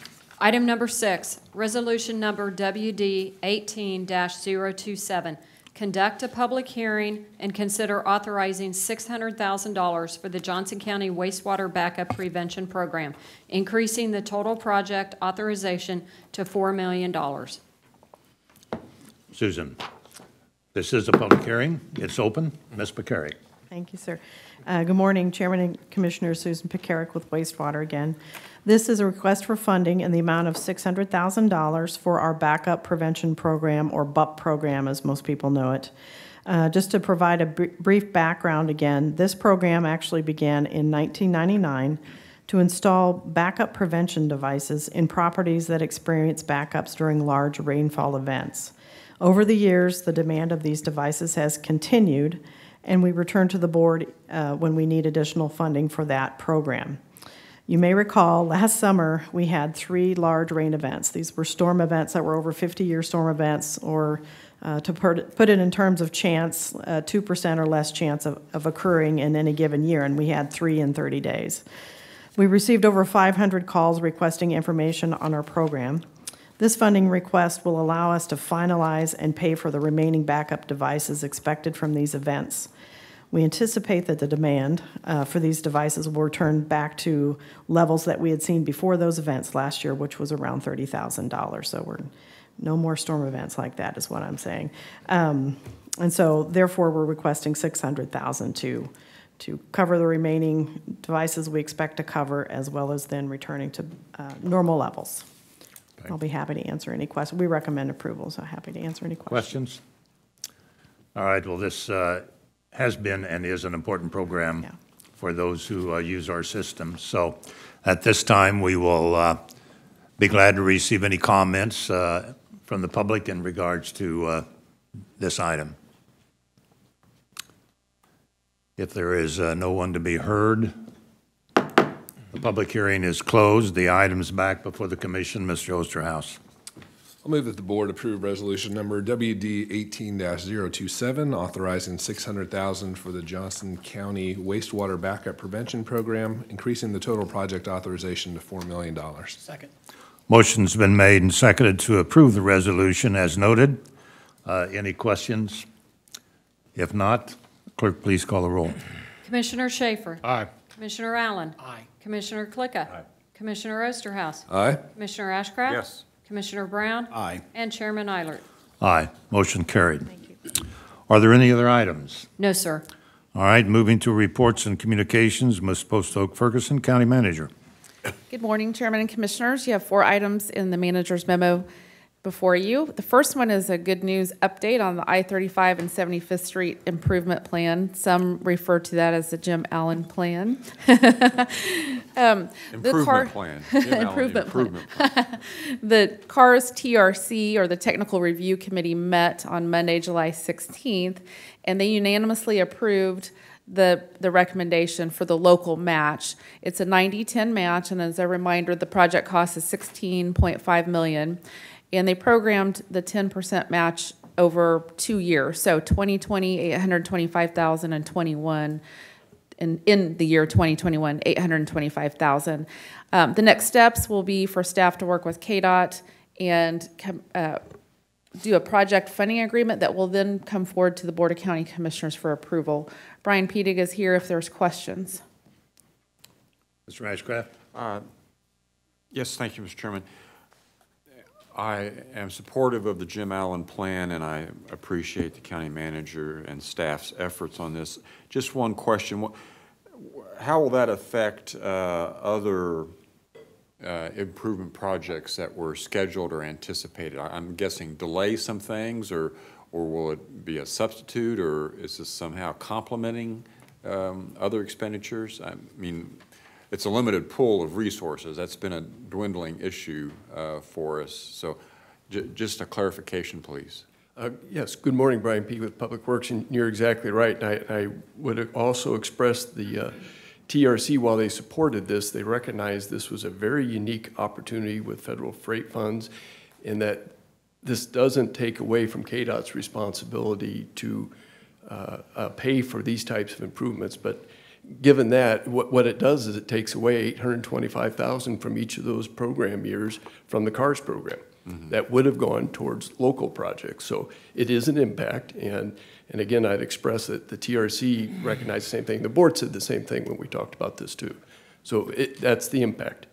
Speaker 4: Item number 6, resolution number WD 18-027. Conduct a public hearing and consider authorizing $600,000 for the Johnson County Wastewater Backup Prevention Program, increasing the total project authorization to $4 million.
Speaker 1: Susan, this is a public hearing. It's open. Ms. Picari.
Speaker 16: Thank you, sir. Good morning, Chairman and Commissioner Susan Picaric with Wastewater again. This is a request for funding in the amount of $600,000 for our Backup Prevention Program, or BUP program, as most people know it. Just to provide a brief background again, this program actually began in 1999 to install backup prevention devices in properties that experience backups during large rainfall events. Over the years, the demand of these devices has continued, and we return to the board when we need additional funding for that program. You may recall last summer we had 3 large rain events. These were storm events that were over 50-year storm events, or to put it in terms of chance, 2% or less chance of occurring in any given year, and we had 3 in 30 days. We received over 500 calls requesting information on our program. This funding request will allow us to finalize and pay for the remaining backup devices expected from these events. We anticipate that the demand for these devices will return back to levels that we had seen before those events last year, which was around $30,000. So we're no more storm events like that, is what I'm saying. And so therefore, we're requesting $600,000 to cover the remaining devices we expect to cover, as well as then returning to normal levels. I'll be happy to answer any questions. We recommend approval, so happy to answer any questions.
Speaker 1: All right, well, this has been and is an important program for those who use our system. So at this time, we will be glad to receive any comments from the public in regards to this item. If there is no one to be heard, the public hearing is closed. The item's back before the commission. Mr. Osterhaus.
Speaker 10: I'll move that the board approve resolution number WD 18-027, authorizing $600,000 for the Johnson County Wastewater Backup Prevention Program, increasing the total project authorization to $4 million.
Speaker 17: Second.
Speaker 1: Motion's been made and seconded to approve the resolution as noted. Any questions? If not, clerk, please call the roll.
Speaker 4: Commissioner Shafer.
Speaker 17: Aye.
Speaker 4: Commissioner Allen.
Speaker 17: Aye.
Speaker 4: Commissioner Klika. Aye. Commissioner Osterhaus.
Speaker 10: Aye.
Speaker 4: Commissioner Ashcraft.
Speaker 15: Yes.
Speaker 4: Commissioner Brown.
Speaker 12: Aye.
Speaker 4: And Chairman Eilert.
Speaker 1: Aye. Motion carried.
Speaker 4: Thank you.
Speaker 1: Are there any other items?
Speaker 4: No, sir.
Speaker 1: All right, moving to reports and communications, Ms. Post Oak Ferguson, County Manager.
Speaker 18: Good morning, Chairman and Commissioners. You have 4 items in the manager's memo before you. The first one is a good news update on the I-35 and 75th Street improvement plan. Some refer to that as the Jim Allen plan.
Speaker 15: Improvement plan. Jim Allen
Speaker 18: Improvement
Speaker 15: plan.
Speaker 18: The CARS TRC, or the Technical Review Committee, met on Monday, July 16th, and they unanimously approved the recommendation for the local match. It's a 90-10 match, and as a reminder, the project cost is $16.5 million, and they programmed the 10% match over 2 years. So 2020, $825,000, and 21. In the year 2021, $825,000. The next steps will be for staff to work with KDOT and do a project funding agreement that will then come forward to the Board of County Commissioners for approval. Brian Pedig is here if there's questions.
Speaker 1: Mr. Ashcraft?
Speaker 15: Yes, thank you, Mr. Chairman. I am supportive of the Jim Allen plan, and I appreciate the county manager and staff's efforts on this. Just one question. How will that affect other improvement projects that were scheduled or anticipated? I'm guessing delay some things, or will it be a substitute, or is this somehow complementing other expenditures? I mean, it's a limited pool of resources. That's been a dwindling issue for us. So just a clarification, please.
Speaker 6: Yes, good morning, Brian P. with Public Works, and you're exactly right. And I would also express the TRC, while they supported this, they recognized this was a very unique opportunity with federal freight funds, in that this doesn't take away from KDOT's responsibility to pay for these types of improvements, but given that, what it does is it takes away $825,000 from each of those program years from the CARS program. Mm-hmm. That would have gone towards local projects. So it is an impact, and again, I'd express that the TRC recognized the same thing. The board said the same thing when we talked about this too. So that's the impact.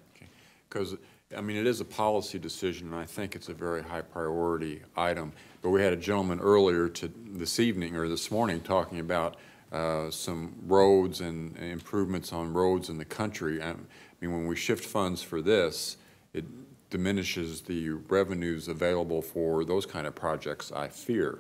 Speaker 15: Because, I mean, it is a policy decision, and I think it's a very high priority item. But we had a gentleman earlier this evening or this morning talking about some roads and improvements on roads in the country. I mean, when we shift funds for this, it diminishes the revenues available for those kind of projects, I fear.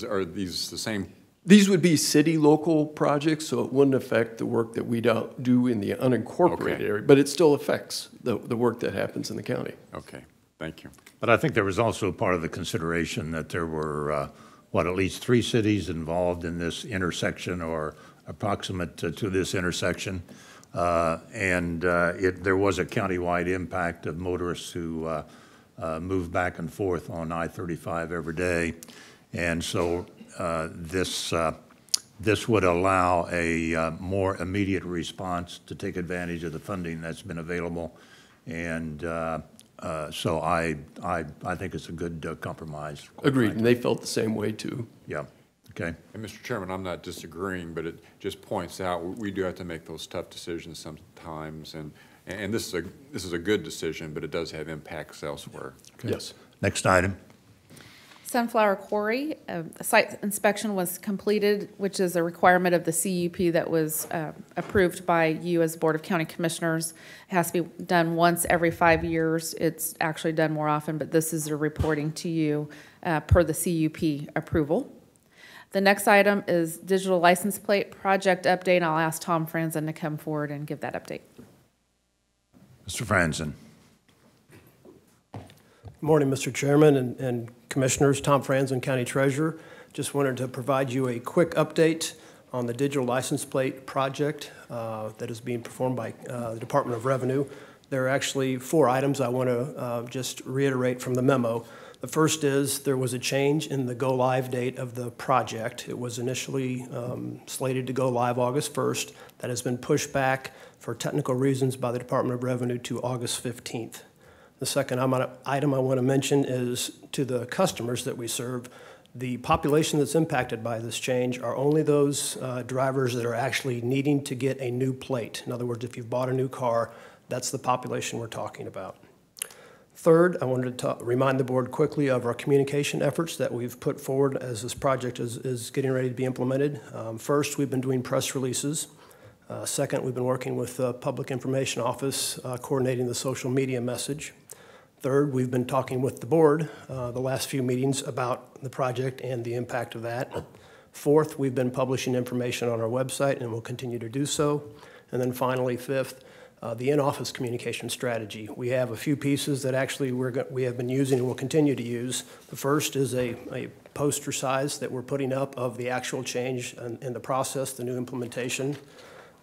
Speaker 15: Are these the same?
Speaker 6: These would be city local projects, so it wouldn't affect the work that we do in the unincorporated area, but it still affects the work that happens in the county.
Speaker 15: Okay, thank you.
Speaker 1: But I think there was also part of the consideration that there were at least 3 cities involved in this intersection or approximate to this intersection. There was a countywide impact of motorists who move back and forth on I-35 every day. And so this would allow a more immediate response to take advantage of the funding that's been available. And so I think it's a good compromise.
Speaker 6: Agreed, and they felt the same way too.
Speaker 1: Yeah, okay.
Speaker 15: And Mr. Chairman, I'm not disagreeing, but it just points out we do have to make those tough decisions sometimes, and this is a good decision, but it does have impacts elsewhere.
Speaker 1: Okay.
Speaker 6: Yes.
Speaker 1: Next item.
Speaker 18: Sunflower Quarry, a site inspection was completed, which is a requirement of the CUP that was approved by you as Board of County Commissioners. It has to be done once every 5 years. It's actually done more often, but this is a reporting to you per the CUP approval. The next item is digital license plate project update. I'll ask Tom Franzen to come forward and give that update.
Speaker 1: Mr. Franzen.
Speaker 19: Good morning, Mr. Chairman and Commissioners. Tom Franzen, County Treasurer. Just wanted to provide you a quick update on the digital license plate project that is being performed by the Department of Revenue. There are actually 4 items I want to just reiterate from the memo. The first is there was a change in the go-live date of the project. It was initially slated to go live August 1st. That has been pushed back for technical reasons by the Department of Revenue to August 15th. The second item I want to mention is to the customers that we serve. The population that's impacted by this change are only those drivers that are actually needing to get a new plate. In other words, if you've bought a new car, that's the population we're talking about. Third, I wanted to remind the board quickly of our communication efforts that we've put forward as this project is getting ready to be implemented. First, we've been doing press releases. Second, we've been working with the Public Information Office, coordinating the social media message. Third, we've been talking with the board the last few meetings about the project and the impact of that. Fourth, we've been publishing information on our website and will continue to do so. And then finally, fifth, the in-office communication strategy. We have a few pieces that actually we have been using and will continue to use. The first is a poster size that we're putting up of the actual change in the process, the new implementation.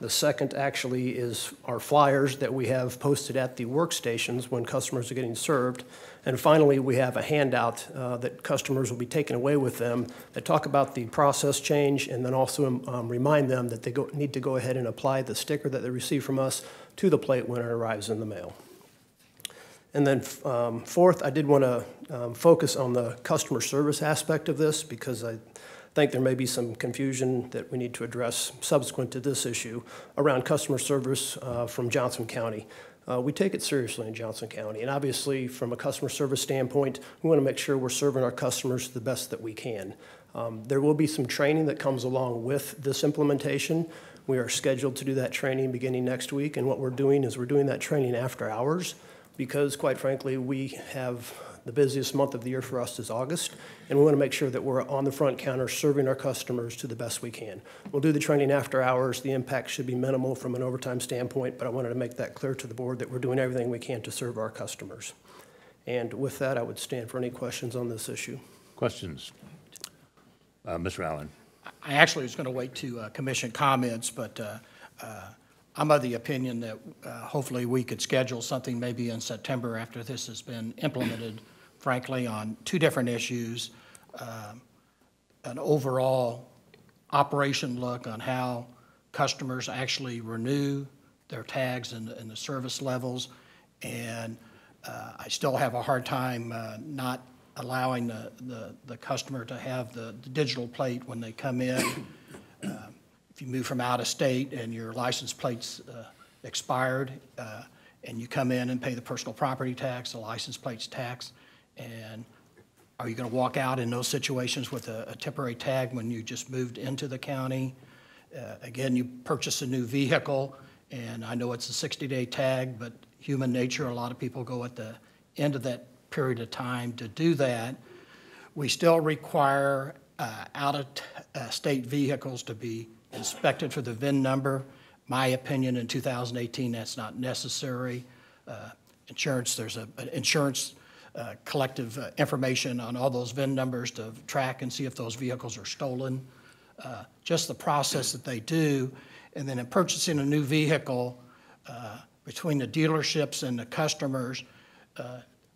Speaker 19: The second actually is our flyers that we have posted at the workstations when customers are getting served. And finally, we have a handout that customers will be taking away with them that talk about the process change and then also remind them that they need to go ahead and apply the sticker that they receive from us to the plate when it arrives in the mail. And then fourth, I did want to focus on the customer service aspect of this because I think there may be some confusion that we need to address subsequent to this issue around customer service from Johnson County. We take it seriously in Johnson County, and obviously from a customer service standpoint, we want to make sure we're serving our customers the best that we can. There will be some training that comes along with this implementation. We are scheduled to do that training beginning next week, and what we're doing is we're doing that training after hours because, quite frankly, we have the busiest month of the year for us is August, and we want to make sure that we're on the front counter serving our customers to the best we can. We'll do the training after hours. The impact should be minimal from an overtime standpoint, but I wanted to make that clear to the board that we're doing everything we can to serve our customers. And with that, I would stand for any questions on this issue.
Speaker 1: Questions? Mr. Allen.
Speaker 17: I actually was going to wait to commission comments, but I'm of the opinion that hopefully we could schedule something maybe in September after this has been implemented, frankly, on two different issues, an overall operation look on how customers actually renew their tags and the service levels, and I still have a hard time not allowing the customer to have the digital plate when they come in. If you move from out of state and your license plate's expired and you come in and pay the personal property tax, the license plate's tax, and are you going to walk out in those situations with a temporary tag when you just moved into the county? Again, you purchase a new vehicle, and I know it's a 60-day tag, but human nature, a lot of people go at the end of that period of time to do that. We still require out-of-state vehicles to be inspected for the VIN number. My opinion, in 2018, that's not necessary. Insurance, there's an insurance collective information on all those VIN numbers to track and see if those vehicles are stolen. Just the process that they do, and then in purchasing a new vehicle, between the dealerships and the customers,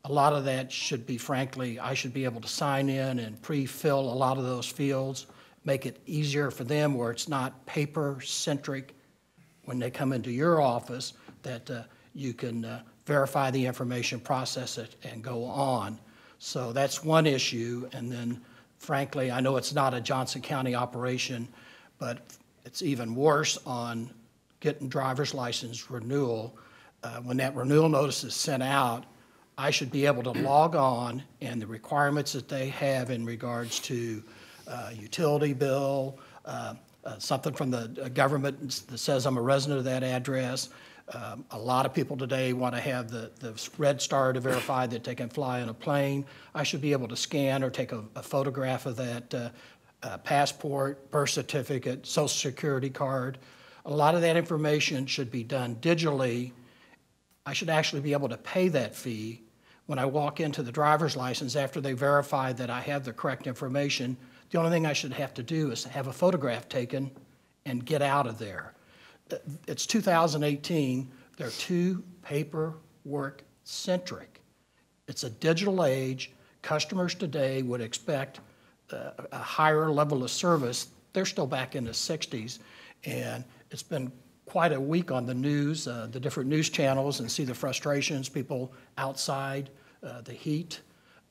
Speaker 17: a lot of that should be, frankly, I should be able to sign in and pre-fill a lot of those fields, make it easier for them where it's not paper-centric when they come into your office, that you can verify the information, process it, and go on. So that's one issue. And then, frankly, I know it's not a Johnson County operation, but it's even worse on getting driver's license renewal. When that renewal notice is sent out, I should be able to log on, and the requirements that they have in regards to utility bill, something from the government that says I'm a resident of that address. A lot of people today want to have the red star to verify that they can fly on a plane. I should be able to scan or take a photograph of that passport, birth certificate, social security card. A lot of that information should be done digitally. I should actually be able to pay that fee when I walk into the driver's license after they verify that I have the correct information. The only thing I should have to do is have a photograph taken and get out of there. It's 2018. They're too paperwork-centric. It's a digital age. Customers today would expect a higher level of service. They're still back in the 60s, and it's been quite a week on the news, the different news channels, and see the frustrations, people outside, the heat.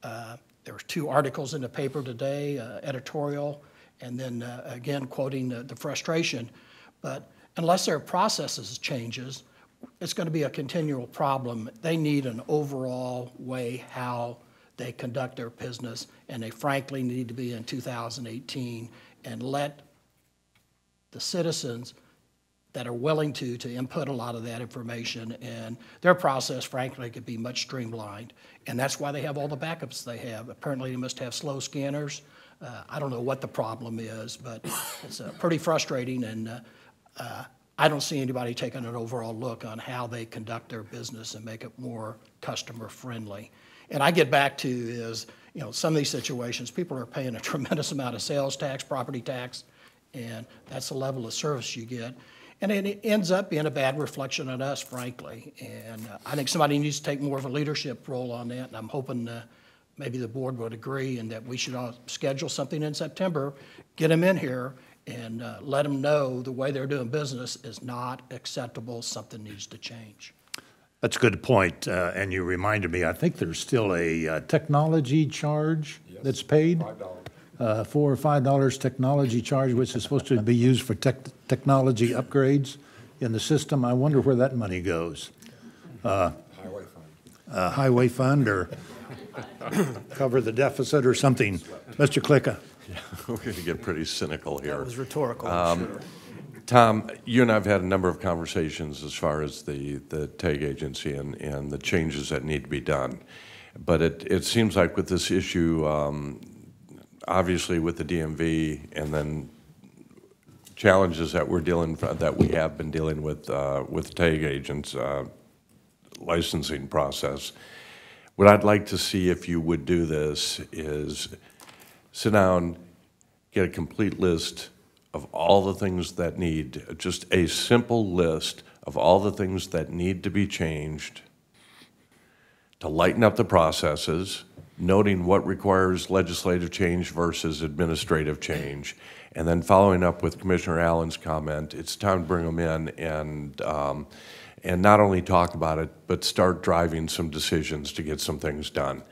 Speaker 17: There were 2 articles in the paper today, editorial, and then again quoting the frustration. But unless there are processes changes, it's going to be a continual problem. They need an overall way how they conduct their business, and they frankly need to be in 2018 and let the citizens that are willing to input a lot of that information, and their process, frankly, could be much streamlined. And that's why they have all the backups they have. Apparently, they must have slow scanners. I don't know what the problem is, but it's pretty frustrating, and I don't see anybody taking an overall look on how they conduct their business and make it more customer-friendly. And I get back to is, you know, some of these situations, people are paying a tremendous amount of sales tax, property tax, and that's the level of service you get. And it ends up being a bad reflection on us, frankly. And I think somebody needs to take more of a leadership role on that, and I'm hoping maybe the board would agree and that we should schedule something in September, get them in here, and let them know the way they're doing business is not acceptable, something needs to change.
Speaker 1: That's a good point, and you reminded me, I think there's still a technology charge that's paid. $4 or $5 technology charge, which is supposed to be used for technology upgrades in the system. I wonder where that money goes.
Speaker 2: Highway fund.
Speaker 1: Highway fund, or cover the deficit or something. Mr. Klika.
Speaker 14: Yeah, we're going to get pretty cynical here.
Speaker 19: That was rhetorical, I'm sure.
Speaker 14: Tom, you and I have had a number of conversations as far as the TAG agency and the changes that need to be done. But it seems like with this issue, obviously with the DMV and then challenges that we have been dealing with TAG agents licensing process, what I'd like to see if you would do this is sit down, get a complete list of all the things that need, just a simple list of all the things that need to be changed to lighten up the processes, noting what requires legislative change versus administrative change, and then following up with Commissioner Allen's comment, it's time to bring them in and not only talk about it, but start driving some decisions to get some things done.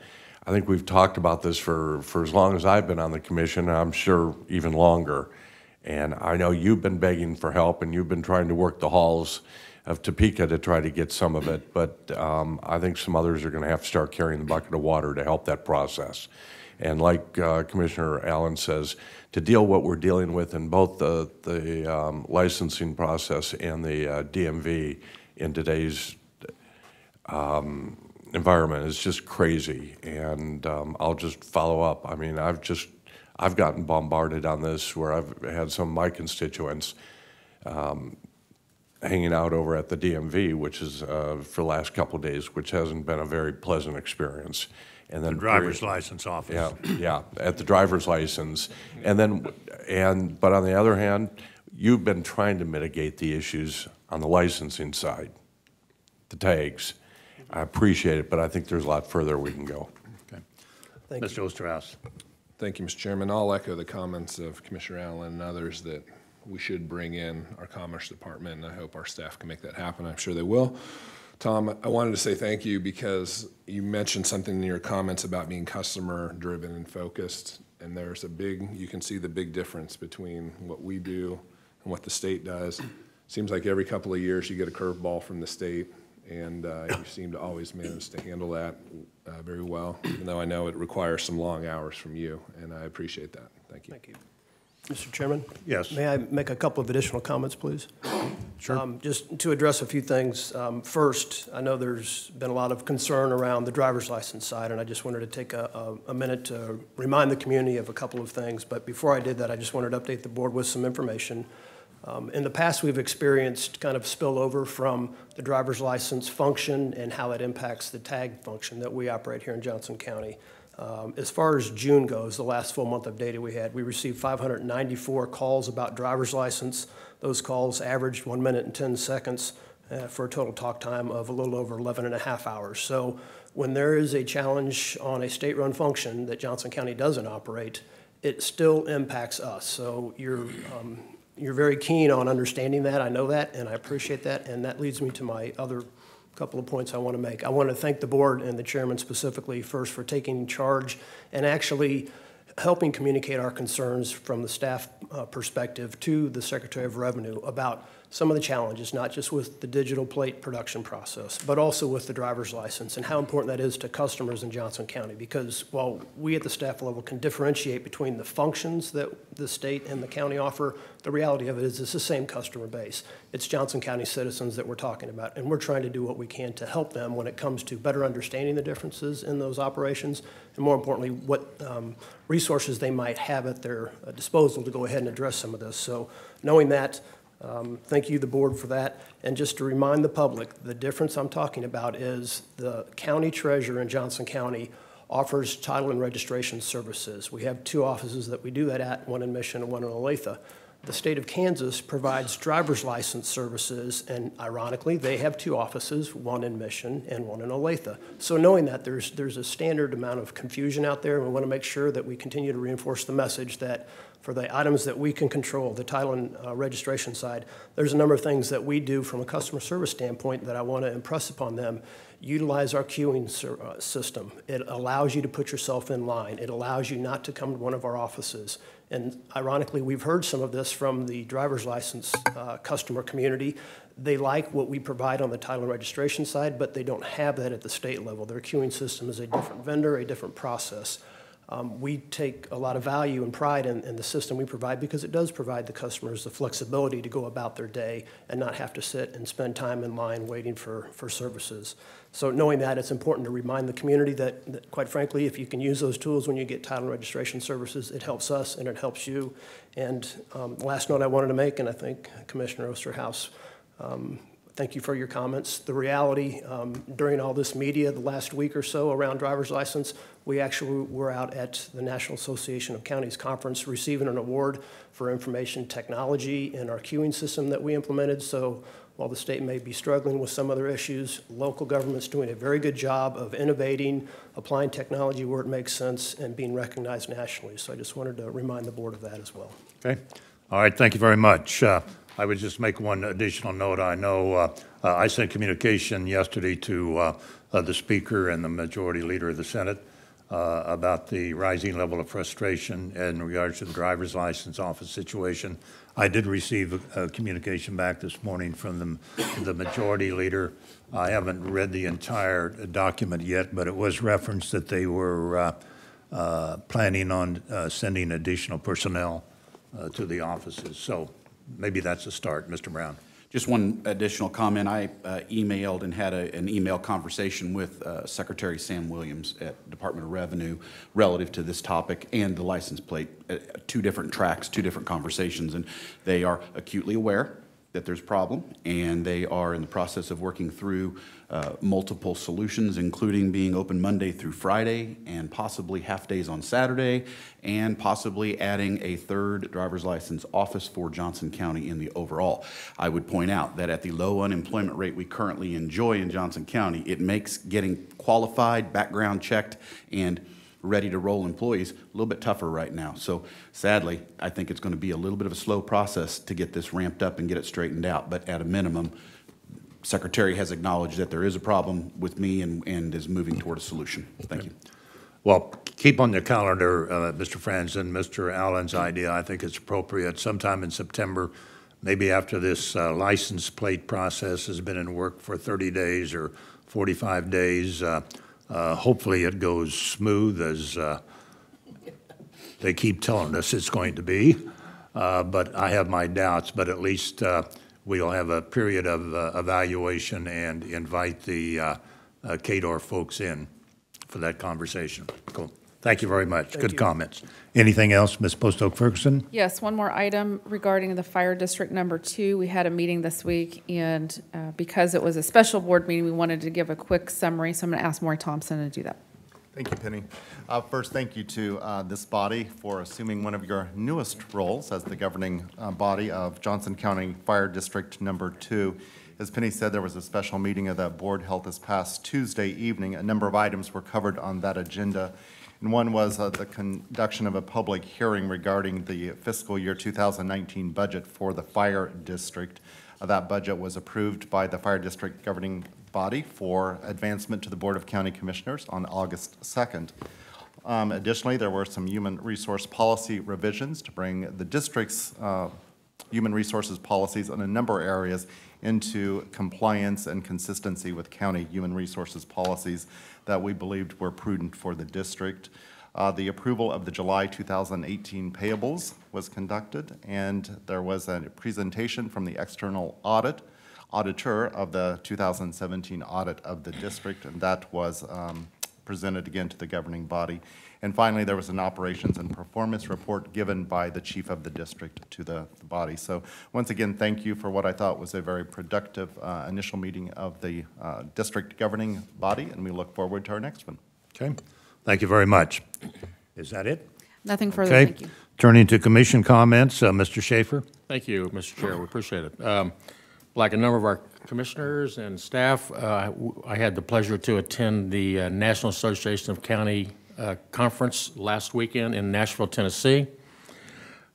Speaker 14: I think we've talked about this for as long as I've been on the commission, and I'm sure even longer. And I know you've been begging for help, and you've been trying to work the halls of Topeka to try to get some of it, but I think some others are going to have to start carrying the bucket of water to help that process. And like Commissioner Allen says, to deal what we're dealing with in both the licensing process and the DMV in today's environment is just crazy. And I'll just follow up. I mean, I've gotten bombarded on this where I've had some of my constituents hanging out over at the DMV, which is for the last couple of days, which hasn't been a very pleasant experience. And then
Speaker 1: the driver's license office.
Speaker 14: Yeah, at the driver's license. And then, but on the other hand, you've been trying to mitigate the issues on the licensing side, the tags. I appreciate it, but I think there's a lot further we can go.
Speaker 1: Okay.
Speaker 19: Thank
Speaker 1: Mr. Osterhaus.
Speaker 10: Thank you, Mr. Chairman. I'll echo the comments of Commissioner Allen and others that we should bring in our Commerce Department, and I hope our staff can make that happen. I'm sure they will. Tom, I wanted to say thank you because you mentioned something in your comments about being customer-driven and focused, and there's you can see the big difference between what we do and what the state does. Seems like every couple of years you get a curveball from the state, and you seem to always manage to handle that very well, even though I know it requires some long hours from you, and I appreciate that. Thank you.
Speaker 19: Thank you. Mr. Chairman?
Speaker 1: Yes.
Speaker 19: May I make a couple of additional comments, please?
Speaker 1: Sure.
Speaker 19: Just to address a few things. First, I know there's been a lot of concern around the driver's license side, and I just wanted to take a minute to remind the community of a couple of things. But before I did that, I just wanted to update the board with some information. In the past, we've experienced kind of spillover from the driver's license function and how it impacts the tag function that we operate here in Johnson County. As far as June goes, the last full month of data we had, we received 594 calls about driver's license. Those calls averaged 1 minute and 10 seconds for a total talk time of a little over 11 and a half hours. So when there is a challenge on a state-run function that Johnson County doesn't operate, it still impacts us. So you're very keen on understanding that. I know that, and I appreciate that, and that leads me to my other couple of points I want to make. I want to thank the board and the chairman specifically first for taking charge and actually helping communicate our concerns from the staff perspective to the Secretary of Revenue about some of the challenges, not just with the digital plate production process, but also with the driver's license and how important that is to customers in Johnson County. Because while we at the staff level can differentiate between the functions that the state and the county offer, the reality of it is it's the same customer base. It's Johnson County citizens that we're talking about, and we're trying to do what we can to help them when it comes to better understanding the differences in those operations, and more importantly, what resources they might have at their disposal to go ahead and address some of this. So knowing that, thank you, the board, for that. And just to remind the public, the difference I'm talking about is the county treasurer in Johnson County offers title and registration services. We have 2 offices that we do that at, one in Mission and one in Olathe. The state of Kansas provides driver's license services, and ironically, they have 2 offices, one in Mission and one in Olathe. So knowing that, there's a standard amount of confusion out there, and we want to make sure that we continue to reinforce the message that for the items that we can control, the title and registration side, there's a number of things that we do from a customer service standpoint that I want to impress upon them. Utilize our queuing system. It allows you to put yourself in line. It allows you not to come to one of our offices. And ironically, we've heard some of this from the driver's license customer community. They like what we provide on the title and registration side, but they don't have that at the state level. Their queuing system is a different vendor, a different process. We take a lot of value and pride in the system we provide because it does provide the customers the flexibility to go about their day and not have to sit and spend time in line waiting for services. So knowing that, it's important to remind the community that, quite frankly, if you can use those tools when you get title and registration services, it helps us and it helps you. And last note I wanted to make, and I think Commissioner Osterhaus, thank you for your comments. The reality, during all this media the last week or so around driver's license, we actually were out at the National Association of Counties Conference receiving an award for information technology in our queuing system that we implemented. So while the state may be struggling with some other issues, local government's doing a very good job of innovating, applying technology where it makes sense, and being recognized nationally. So I just wanted to remind the board of that as well.
Speaker 1: Okay. All right, thank you very much. I would just make one additional note. I know I sent communication yesterday to the Speaker and the Majority Leader of the Senate about the rising level of frustration in regards to the driver's license office situation. I did receive a communication back this morning from the Majority Leader. I haven't read the entire document yet, but it was referenced that they were planning on sending additional personnel to the offices. So maybe that's a start. Mr. Brown.
Speaker 12: Just one additional comment. I emailed and had an email conversation with Secretary Sam Williams at Department of Revenue relative to this topic and the license plate. 2 different tracks, 2 different conversations, and they are acutely aware that there's a problem, and they are in the process of working through multiple solutions, including being open Monday through Friday and possibly half days on Saturday, and possibly adding a 3rd driver's license office for Johnson County in the overall. I would point out that at the low unemployment rate we currently enjoy in Johnson County, it makes getting qualified, background checked, and ready to roll employees a little bit tougher right now. So sadly, I think it's going to be a little bit of a slow process to get this ramped up and get it straightened out. But at a minimum, Secretary has acknowledged that there is a problem with me and is moving toward a solution. Thank you.
Speaker 1: Well, keep on your calendar, Mr. Franzen, Mr. Allen's idea. I think it's appropriate sometime in September, maybe after this license plate process has been in work for 30 days or 45 days. Hopefully it goes smooth as they keep telling us it's going to be, but I have my doubts. But at least we'll have a period of evaluation and invite the KDOR folks in for that conversation. Cool. Thank you very much. Good comments. Anything else, Ms. Postoke Ferguson?
Speaker 18: Yes, one more item regarding the Fire District number 2. We had a meeting this week, and because it was a special board meeting, we wanted to give a quick summary, so I'm going to ask Maury Thompson to do that.
Speaker 20: Thank you, Penny. First, thank you to this body for assuming one of your newest roles as the governing body of Johnson County Fire District number 2. As Penny said, there was a special meeting of that board held this past Tuesday evening. A number of items were covered on that agenda. And one was the conduction of a public hearing regarding the fiscal year 2019 budget for the fire district. That budget was approved by the fire district governing body for advancement to the Board of County Commissioners on August 2nd. Additionally, there were some human resource policy revisions to bring the district's human resources policies in a number of areas into compliance and consistency with county human resources policies that we believed were prudent for the district. The approval of the July 2018 payables was conducted, and there was a presentation from the external auditor of the 2017 audit of the district, and that was presented again to the governing body. And finally, there was an operations and performance report given by the chief of the district to the body. So once again, thank you for what I thought was a very productive initial meeting of the district governing body, and we look forward to our next one.
Speaker 1: Okay, thank you very much. Is that it?
Speaker 18: Nothing further,
Speaker 1: Okay.
Speaker 18: thank you.
Speaker 1: Turning to commission comments, Mr. Schaefer.
Speaker 21: Thank you, Mr. Chair. We appreciate it. Like a number of our commissioners and staff, I had the pleasure to attend the National Association of County Conference last weekend in Nashville, Tennessee.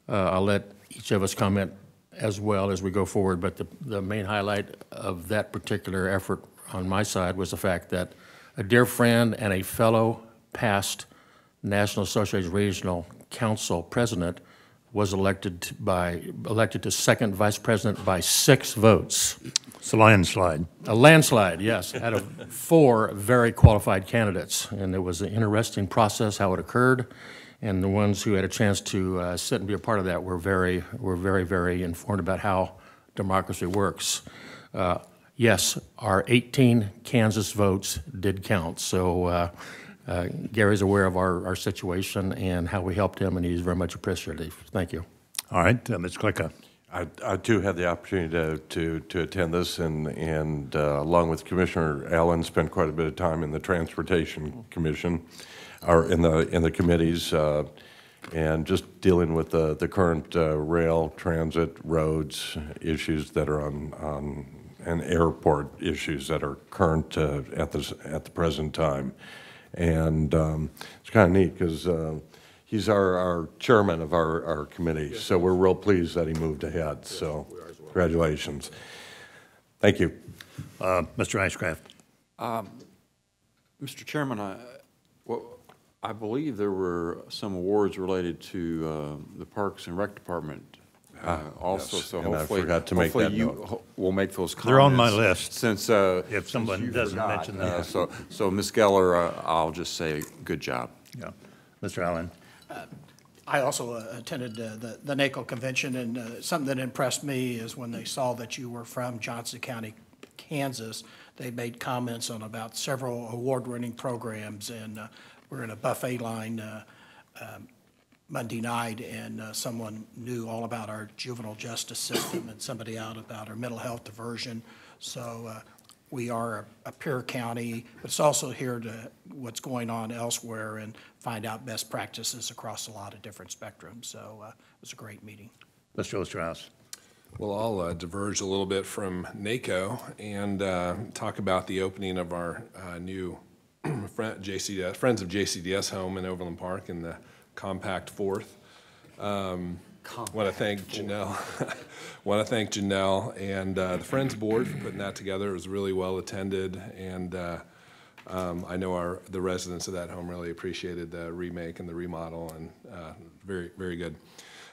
Speaker 21: I'll let each of us comment as well as we go forward, but the main highlight of that particular effort on my side was the fact that a dear friend and a fellow past National Association Regional Council president was elected to second vice president by 6 votes.
Speaker 1: It's a landslide.
Speaker 21: A landslide, yes, out of 4 very qualified candidates. And it was an interesting process how it occurred. And the ones who had a chance to sit and be a part of that were very, very informed about how democracy works. Yes, our 18 Kansas votes did count. So Gary's aware of our situation and how we helped him, and he's very much appreciative. Thank you.
Speaker 1: All right, Ms. Klika.
Speaker 14: I too had the opportunity to attend this, and along with Commissioner Allen, spent quite a bit of time in the Transportation Commission, or in the committees, and just dealing with the current rail, transit, roads issues that are on and airport issues that are current at the present time. And it's kind of neat because he's our chairman of our committee, so we're real pleased that he moved ahead. So congratulations. Thank you.
Speaker 1: Mr. Ashcraft.
Speaker 15: Mr. Chairman, I believe there were some awards related to the Parks and Rec Department also,
Speaker 14: yes.
Speaker 15: so
Speaker 14: And
Speaker 15: hopefully,
Speaker 14: I forgot to make that note.
Speaker 15: We'll make those comments.
Speaker 1: They're on my list.
Speaker 15: Since
Speaker 1: if someone doesn't mention that.
Speaker 15: So Ms. Geller, I'll just say good job.
Speaker 1: Yeah, Mr. Allen.
Speaker 17: I also attended the NACO convention, and something that impressed me is when they saw that you were from Johnson County, Kansas, they made comments on about several award-winning programs, and we're in a buffet line Monday night, and someone knew all about our juvenile justice system and somebody out about our mental health diversion. So we are a peer county, but it's also here to what's going on elsewhere and find out best practices across a lot of different spectrums. So it was a great meeting.
Speaker 1: Mr. Osterhaus.
Speaker 10: Well, I'll diverge a little bit from NACO and talk about the opening of our new Friends of JCDS home in Overland Park in the Compact Fourth. Want to thank Janelle. Want to thank Janelle and the Friends Board for putting that together. It was really well attended, and I know the residents of that home really appreciated the remake and the remodel, and very, very good.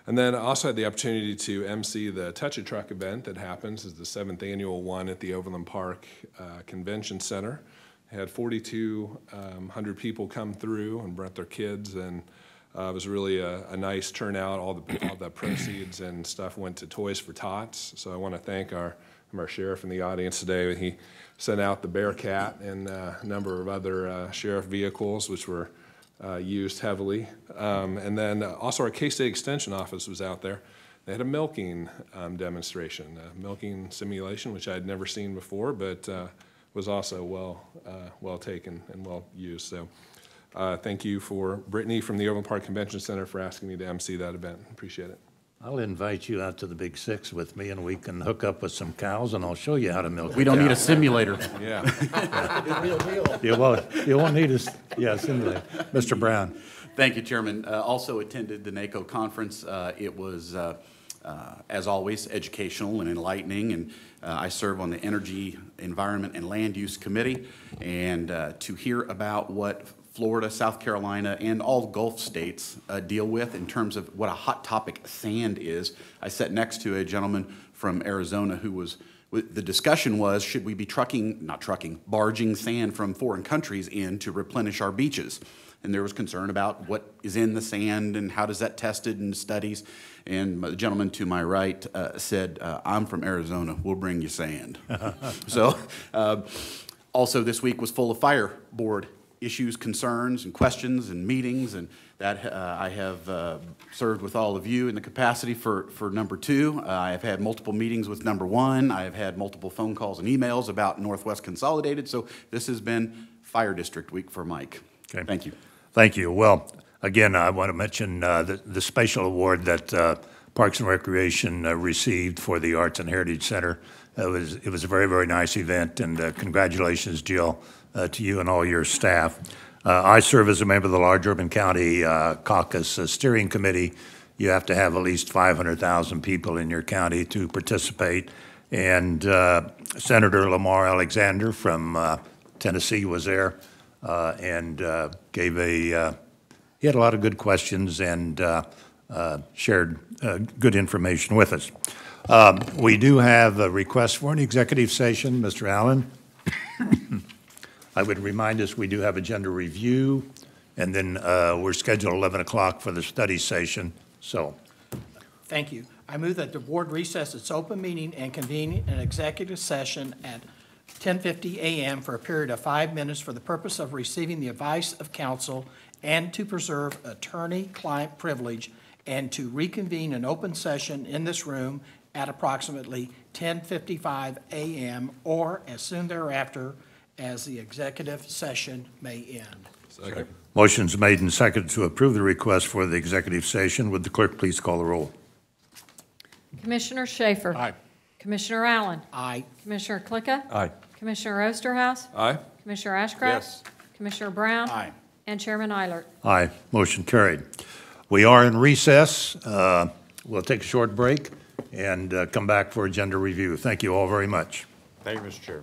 Speaker 10: And then I also had the opportunity to MC the Touch a Truck event that happens. It's the 7th annual one at the Overland Park Convention Center. Had 4,200 people come through and brought their kids, and it was really a nice turnout. All the proceeds and stuff went to Toys for Tots. So I want to thank our sheriff in the audience today. He sent out the Bearcat and a number of other sheriff vehicles, which were used heavily. And then also our K-State Extension Office was out there. They had a milking demonstration, a milking simulation, which I had never seen before, but was also well taken and well used. So thank you for Brittany from the Overland Park Convention Center for asking me to MC that event. Appreciate it.
Speaker 1: I'll invite you out to the Big Six with me, and we can hook up with some cows, and I'll show you how to milk.
Speaker 21: We don't need a simulator.
Speaker 15: Yeah.
Speaker 17: Real deal.
Speaker 1: You won't need a simulator. Mr. Brown.
Speaker 12: Thank you, Chairman. Also attended the NACO conference. It was, as always, educational and enlightening, and I serve on the Energy, Environment, and Land Use Committee, and to hear about what Florida, South Carolina, and all Gulf states deal with in terms of what a hot topic sand is. I sat next to a gentleman from Arizona who was, the discussion was, should we be barging sand from foreign countries in to replenish our beaches? And there was concern about what is in the sand and how does that tested in studies. And the gentleman to my right said, I'm from Arizona, we'll bring you sand. So also this week was full of fire board issues, concerns, and questions, and meetings, and that I have served with all of you in the capacity for number 2. I have had multiple meetings with number 1. I have had multiple phone calls and emails about Northwest Consolidated, so this has been Fire District Week for Mike.
Speaker 1: Okay.
Speaker 12: Thank you.
Speaker 1: Thank you. Well, again, I want to mention the special award that Parks and Recreation received for the Arts and Heritage Center. It was a very, very nice event, and congratulations, Jill, to you and all your staff. I serve as a member of the Large Urban County Caucus Steering Committee. You have to have at least 500,000 people in your county to participate. And Senator Lamar Alexander from Tennessee was there and gave he had a lot of good questions and shared good information with us. We do have a request for an executive session, Mr. Allen. I would remind us we do have agenda review, and then we're scheduled 11 o'clock for the study session. So,
Speaker 17: Thank you. I move that the board recess its open meeting and convene an executive session at 10:50 a.m. for a period of 5 minutes for the purpose of receiving the advice of counsel and to preserve attorney-client privilege, and to reconvene an open session in this room at approximately 10:55 a.m. or as soon thereafter as the executive session may end.
Speaker 10: Second.
Speaker 1: motion's made and seconded to approve the request for the executive session. Would the clerk please call the roll?
Speaker 4: Commissioner Shafer.
Speaker 21: Aye.
Speaker 4: Commissioner Allen.
Speaker 17: Aye.
Speaker 4: Commissioner Klika.
Speaker 14: Aye.
Speaker 4: Commissioner Osterhaus.
Speaker 10: Aye.
Speaker 4: Commissioner Ashcraft.
Speaker 15: Yes.
Speaker 4: Commissioner Brown.
Speaker 17: Aye.
Speaker 4: And Chairman Eilert.
Speaker 1: Aye, motion carried. We are in recess. We'll take a short break and come back for agenda review. Thank you all very much.
Speaker 15: Thank you, Mr. Chair.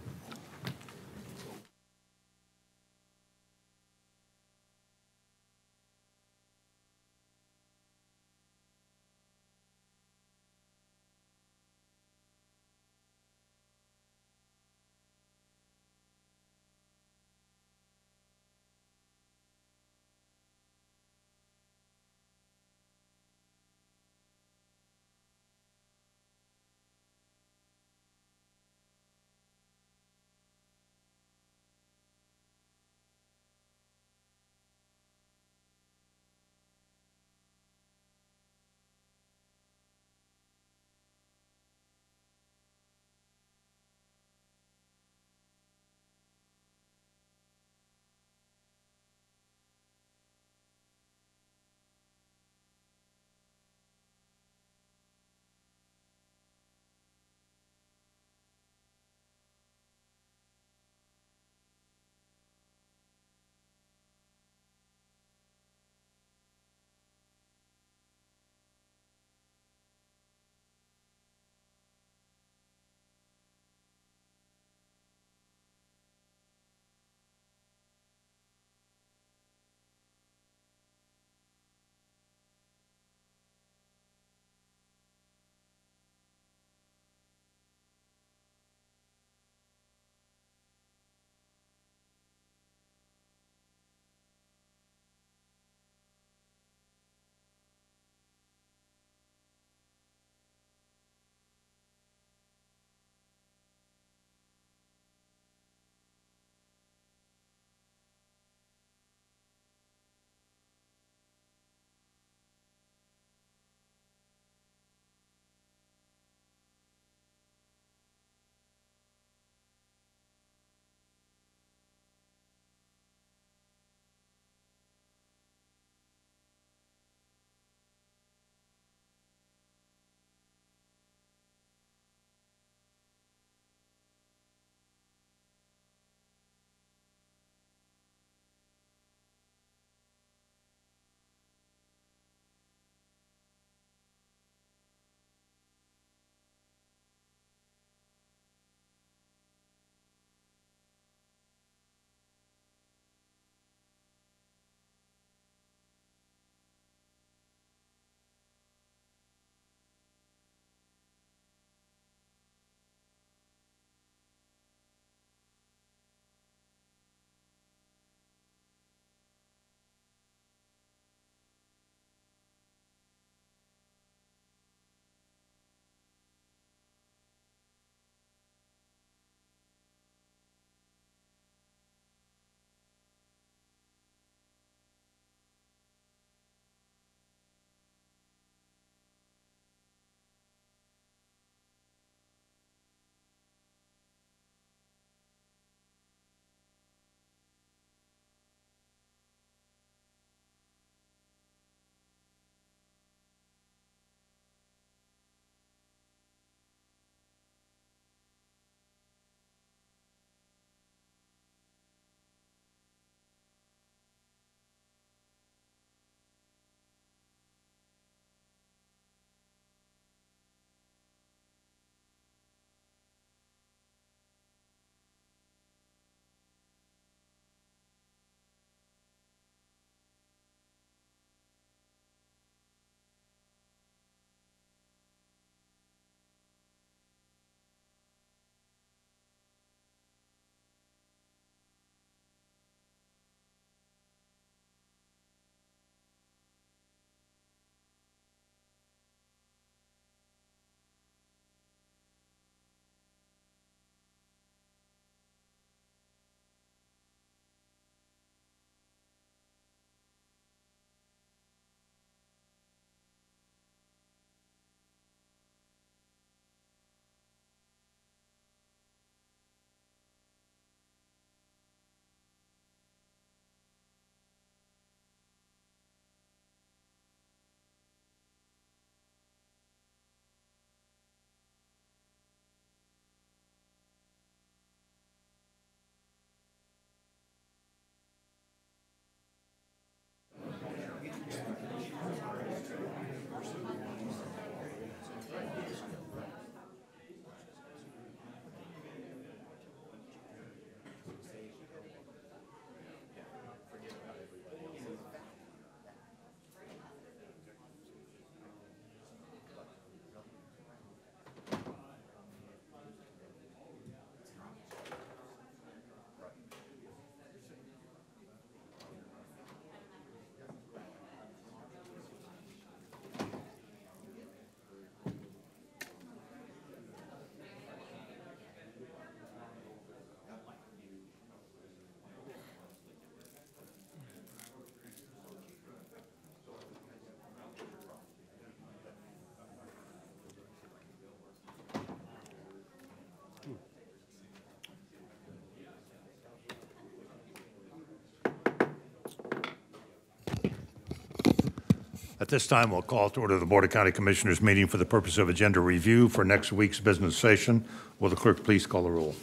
Speaker 1: this time, we'll call to order the Board of County Commissioners meeting for the purpose of agenda review for next week's business session. Will the clerk please call the roll?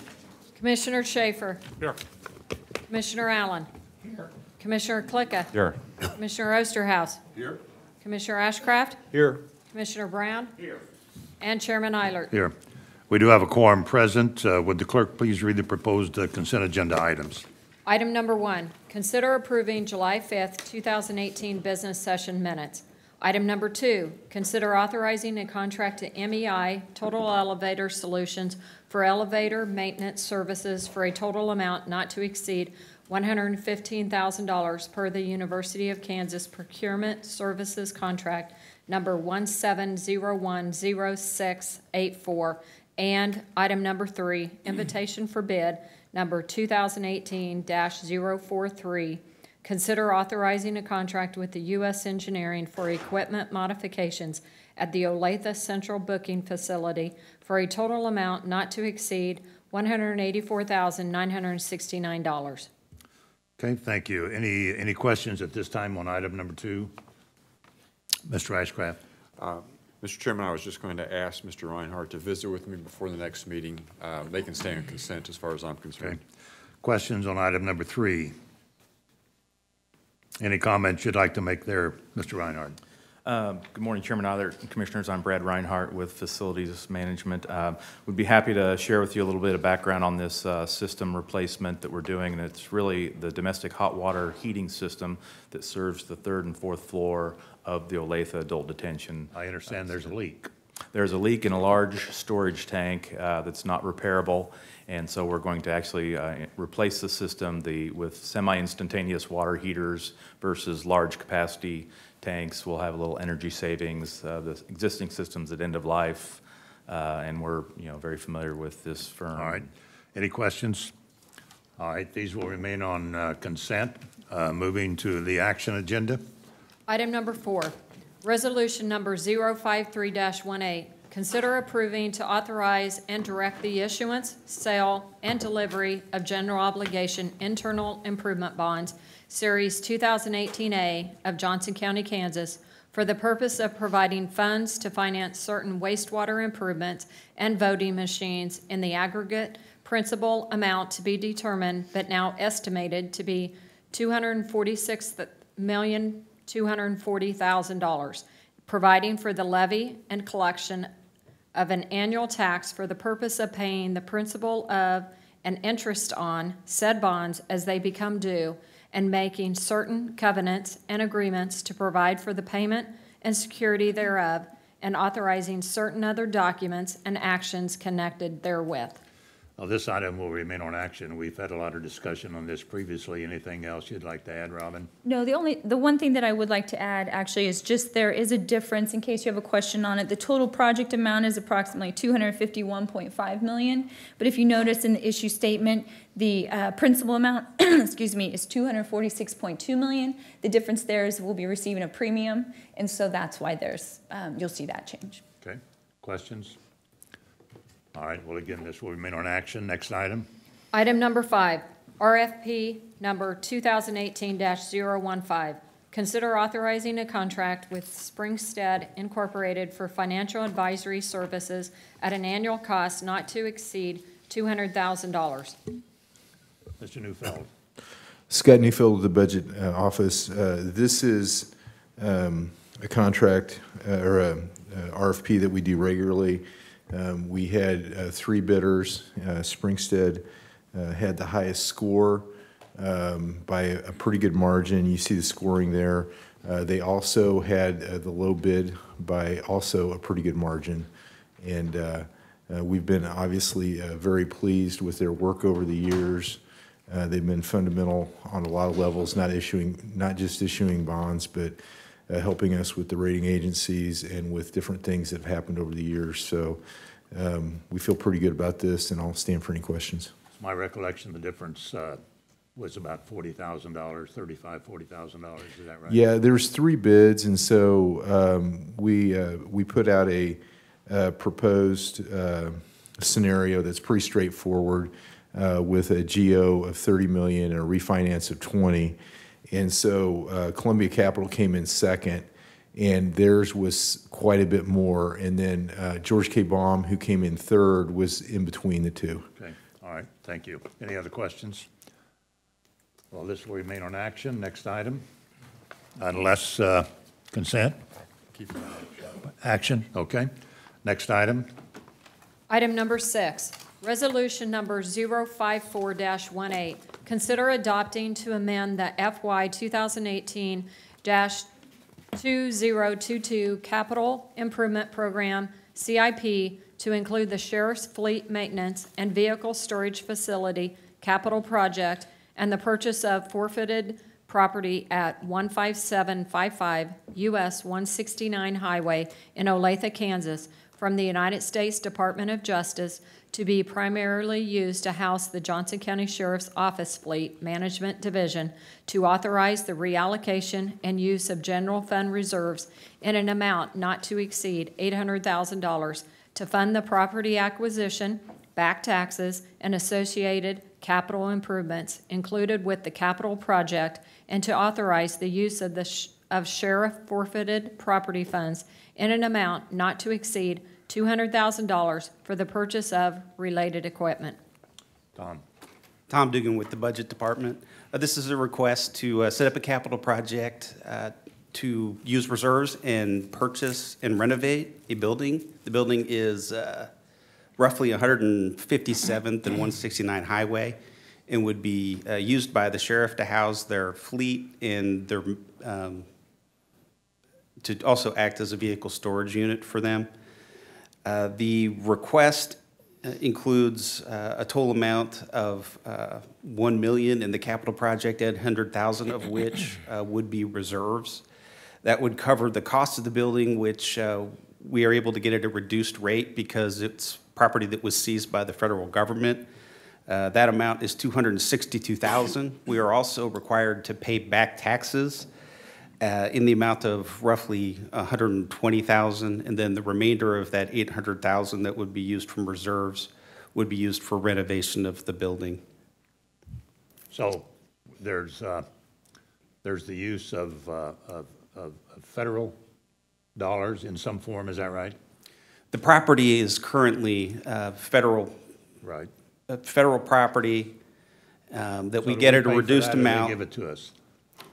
Speaker 4: Commissioner Shafer.
Speaker 21: Here.
Speaker 4: Commissioner Allen.
Speaker 21: Here.
Speaker 4: Commissioner Klika.
Speaker 2: Here.
Speaker 4: Commissioner Osterhaus.
Speaker 21: Here.
Speaker 4: Commissioner Ashcraft.
Speaker 2: Here.
Speaker 4: Commissioner Brown.
Speaker 21: Here.
Speaker 4: And Chairman Eilert.
Speaker 1: Here. We do have a quorum present. Would the clerk please read the proposed consent agenda items?
Speaker 4: Item number 1, consider approving July 5th, 2018 business session minutes. Item number 2, consider authorizing a contract to MEI Total Elevator Solutions for elevator maintenance services for a total amount not to exceed $115,000 per the University of Kansas Procurement Services Contract number 17010684. And item number 3, invitation for bid number 2018-043. Consider authorizing a contract with the U.S. Engineering for equipment modifications at the Olathe Central Booking Facility for a total amount not to exceed $184,969.
Speaker 1: Okay, thank you. Any questions at this time on item number 2? Mr. Ashcraft.
Speaker 15: Mr. Chairman, I was just going to ask Mr. Reinhardt to visit with me before the next meeting. They can stay on consent as far as I'm concerned.
Speaker 1: Okay. Questions on item number 3? Any comments you'd like to make there, Mr. Reinhardt?
Speaker 3: Good morning, Chairman Eilert and Commissioners. I'm Brad Reinhardt with Facilities Management. We'd be happy to share with you a little bit of background on this system replacement that we're doing, and it's really the domestic hot water heating system that serves the 3rd and 4th floor of the Olathe Adult Detention.
Speaker 1: I understand there's a leak.
Speaker 3: There's a leak in a large storage tank that's not repairable, and so we're going to actually replace the system with semi-instantaneous water heaters versus large capacity tanks. Will have a little energy savings. The existing system's at end of life, and we're very familiar with this firm.
Speaker 1: All right. Any questions? All right. These will remain on consent. Moving to the action agenda.
Speaker 4: Item number 4, resolution number 053-18. Consider approving to authorize and direct the issuance, sale, and delivery of general obligation internal improvement bonds, Series 2018A of Johnson County, Kansas, for the purpose of providing funds to finance certain wastewater improvements and voting machines in the aggregate principal amount to be determined, but now estimated to be $246,240,000, providing for the levy and collection of an annual tax for the purpose of paying the principal of and interest on said bonds as they become due, and making certain covenants and agreements to provide for the payment and security thereof, and authorizing certain other documents and actions connected therewith.
Speaker 1: Now, this item will remain on action. We've had a lot of discussion on this previously. Anything else you'd like to add, Robin?
Speaker 22: No, the one thing that I would like to add actually is just there is a difference in case you have a question on it. The total project amount is approximately $251.5 million, but if you notice in the issue statement, the principal amount, excuse me, is $246.2 million. The difference there is we'll be receiving a premium, and so that's why there's you'll see that change.
Speaker 1: Okay. Questions? All right, well, again, this will remain on action. Next item.
Speaker 4: Item number 5, RFP number 2018-015. Consider authorizing a contract with Springstead Incorporated for financial advisory services at an annual cost not to exceed $200,000.
Speaker 1: Mr. Neufeld.
Speaker 23: Scott Neufeld of the Budget Office. This is a contract or a RFP that we do regularly. We had 3 bidders. Springstead had the highest score by a pretty good margin. You see the scoring there. They also had the low bid by also a pretty good margin. And we've been obviously very pleased with their work over the years. They've been fundamental on a lot of levels, not just issuing bonds, but helping us with the rating agencies and with different things that have happened over the years. So we feel pretty good about this, and I'll stand for any questions.
Speaker 1: It's my recollection the difference was about $40,000, $40,000, is that right?
Speaker 23: Yeah, there was 3 bids, and so we put out a proposed scenario that's pretty straightforward with a GO of $30 million and a refinance of $20 million. And so Columbia Capital came in second, and theirs was quite a bit more. And then George K. Baum, who came in third, was in between the two.
Speaker 1: Okay, all right, thank you. Any other questions? Well, this will remain on action. Next item. Unless consent? Action, okay. Next item.
Speaker 4: Item number 6, resolution number 054-18. Consider adopting to amend the FY 2018-2022 Capital Improvement Program, CIP, to include the Sheriff's Fleet Maintenance and Vehicle Storage Facility capital project and the purchase of forfeited property at 15755 US 169 Highway in Olathe, Kansas, from the United States Department of Justice to be primarily used to house the Johnson County Sheriff's Office Fleet Management Division, to authorize the reallocation and use of general fund reserves in an amount not to exceed $800,000 to fund the property acquisition, back taxes, and associated capital improvements included with the capital project, and to authorize the use of sheriff forfeited property funds in an amount not to exceed $200,000 for the purchase of related equipment.
Speaker 1: Tom.
Speaker 5: Tom Dugan with the Budget Department. This is a request to set up a capital project to use reserves and purchase and renovate a building. The building is roughly 157th and 169 Highway, and would be used by the sheriff to house their fleet and their to also act as a vehicle storage unit for them. The request includes a total amount of $1 million in the capital project, $800,000 of which would be reserves. That would cover the cost of the building, which we are able to get at a reduced rate because it's property that was seized by the federal government. That amount is $262,000. We are also required to pay back taxes in the amount of roughly $120,000, and then the remainder of that $800,000 that would be used from reserves would be used for renovation of the building.
Speaker 1: So there's the use of federal dollars in some form, is that right?
Speaker 5: The property is currently federal.
Speaker 1: Right.
Speaker 5: Federal property that
Speaker 1: So
Speaker 5: we
Speaker 1: do
Speaker 5: get at a
Speaker 1: pay for
Speaker 5: reduced
Speaker 1: that, or
Speaker 5: amount.
Speaker 1: they give it to us?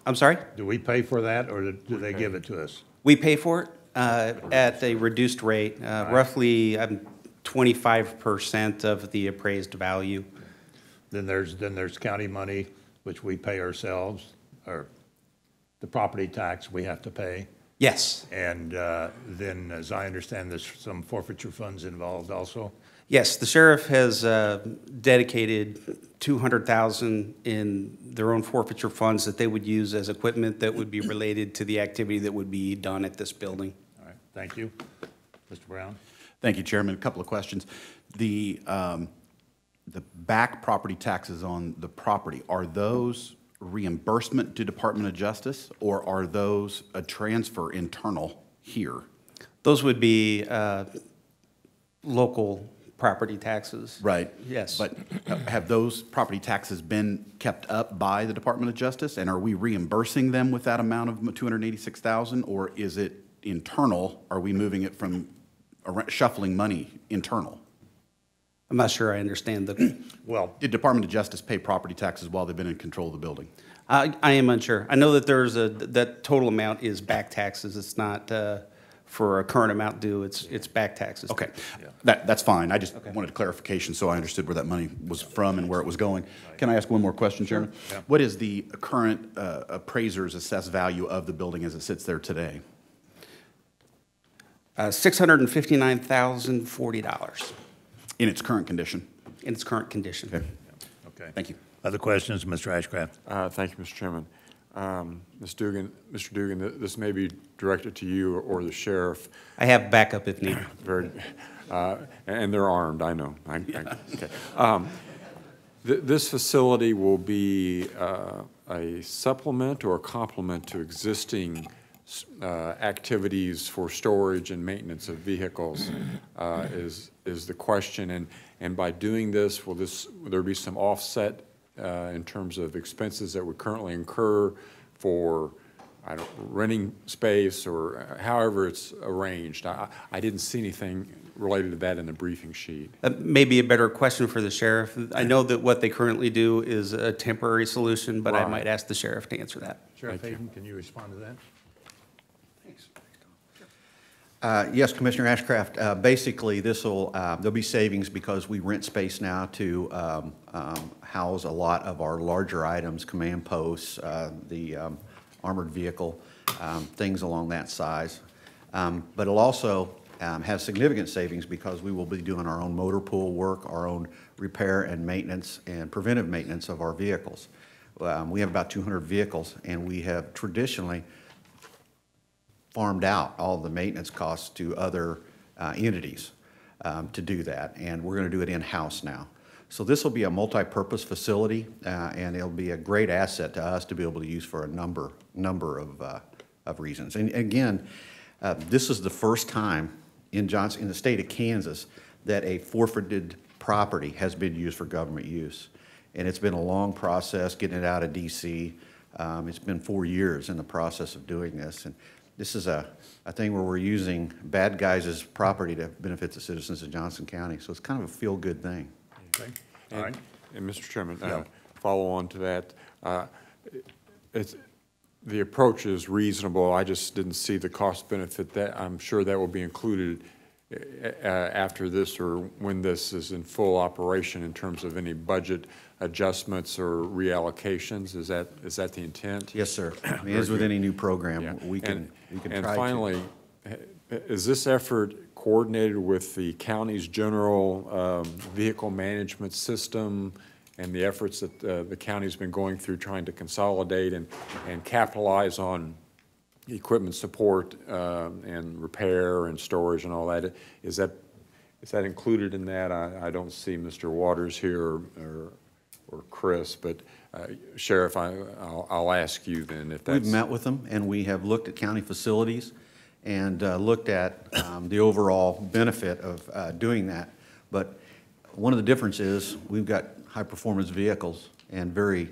Speaker 5: I'm sorry?
Speaker 1: Do we pay for that, or do they give it to us?
Speaker 5: We pay for it at a reduced rate, roughly 25% of the appraised value.
Speaker 1: Then there's county money, which we pay ourselves, or the property tax we have to pay.
Speaker 5: Yes.
Speaker 1: And then, as I understand, there's some forfeiture funds involved also?
Speaker 5: Yes, the sheriff has dedicated $200,000 in their own forfeiture funds that they would use as equipment that would be related to the activity that would be done at this building.
Speaker 1: All right, thank you. Mr. Brown?
Speaker 12: Thank you, Chairman. A couple of questions. The back property taxes on the property, are those reimbursement to Department of Justice, or are those a transfer internal here?
Speaker 5: Those would be local property taxes.
Speaker 12: Right.
Speaker 5: Yes.
Speaker 12: But have those property taxes been kept up by the Department of Justice, and are we reimbursing them with that amount of $286,000, or is it internal? Are we moving it from shuffling money internal?
Speaker 5: I'm not sure I understand the.
Speaker 12: Well, did Department of Justice pay property taxes while they've been in control of the building?
Speaker 5: I am unsure. I know that that total amount is back taxes. It's not for a current amount due. It's back taxes.
Speaker 12: Okay, that's fine. I just wanted clarification so I understood where that money was from and where it was going. Can I ask one more question, Chairman?
Speaker 1: Yeah.
Speaker 12: What is the current appraiser's assessed value of the building as it sits there today?
Speaker 5: $659,040.
Speaker 12: In its current condition?
Speaker 5: In its current condition.
Speaker 12: Okay.
Speaker 1: Okay.
Speaker 12: Thank you.
Speaker 1: Other questions, Mr. Ashcraft?
Speaker 15: Thank you, Mr. Chairman. Mr. Dugan, this may be directed to you or the sheriff.
Speaker 5: I have backup if needed.
Speaker 15: Very, and they're armed, I know. Okay. This facility will be a supplement or a complement to existing activities for storage and maintenance of vehicles is the question. And by doing this, will there be some offset in terms of expenses that would currently incur for I don't, renting space or however it's arranged. I didn't see anything related to that in the briefing sheet.
Speaker 5: Maybe a better question for the sheriff. I know that what they currently do is a temporary solution, but I
Speaker 15: Right.
Speaker 5: might ask the sheriff to answer that.
Speaker 1: Sheriff
Speaker 15: Thank you.
Speaker 1: Hayden, can you respond to that?
Speaker 12: Yes, Commissioner Ashcraft, basically there'll be savings because we rent space now to house a lot of our larger items, command posts, the armored vehicle, things along that size. But it'll also have significant savings because we will be doing our own motor pool work, our own repair and maintenance and preventive maintenance of our vehicles. We have about 200 vehicles, and we have traditionally farmed out all the maintenance costs to other entities to do that, and we're going to do it in-house now. So this will be a multi-purpose facility, and it'll be a great asset to us to be able to use for a number of reasons. And again, this is the first time in the state of Kansas that a forfeited property has been used for government use. And it's been a long process getting it out of DC. It's been 4 years in the process of doing this. And this is a thing where we're using bad guys' property to benefit the citizens of Johnson County. So it's kind of a feel-good thing.
Speaker 1: Okay. All right.
Speaker 15: And Mr. Chairman,
Speaker 1: Yeah.
Speaker 15: follow on to that. The approach is reasonable. I just didn't see the cost benefit. That I'm sure that will be included after this or when this is in full operation in terms of any budget adjustments or reallocations. Is that the intent?
Speaker 12: Yes, sir. I mean, as with any new program,
Speaker 15: Yeah.
Speaker 12: we can try to.
Speaker 15: And finally, is this effort coordinated with the county's general vehicle management system and the efforts that the county's been going through trying to consolidate and capitalize on equipment support and repair and storage and all that? Is that included in that? I don't see Mr. Waters here or Chris, but Sheriff, I'll ask you then if that's...
Speaker 12: We've met with them, and we have looked at county facilities and looked at the overall benefit of doing that. But one of the differences is we've got high-performance vehicles and very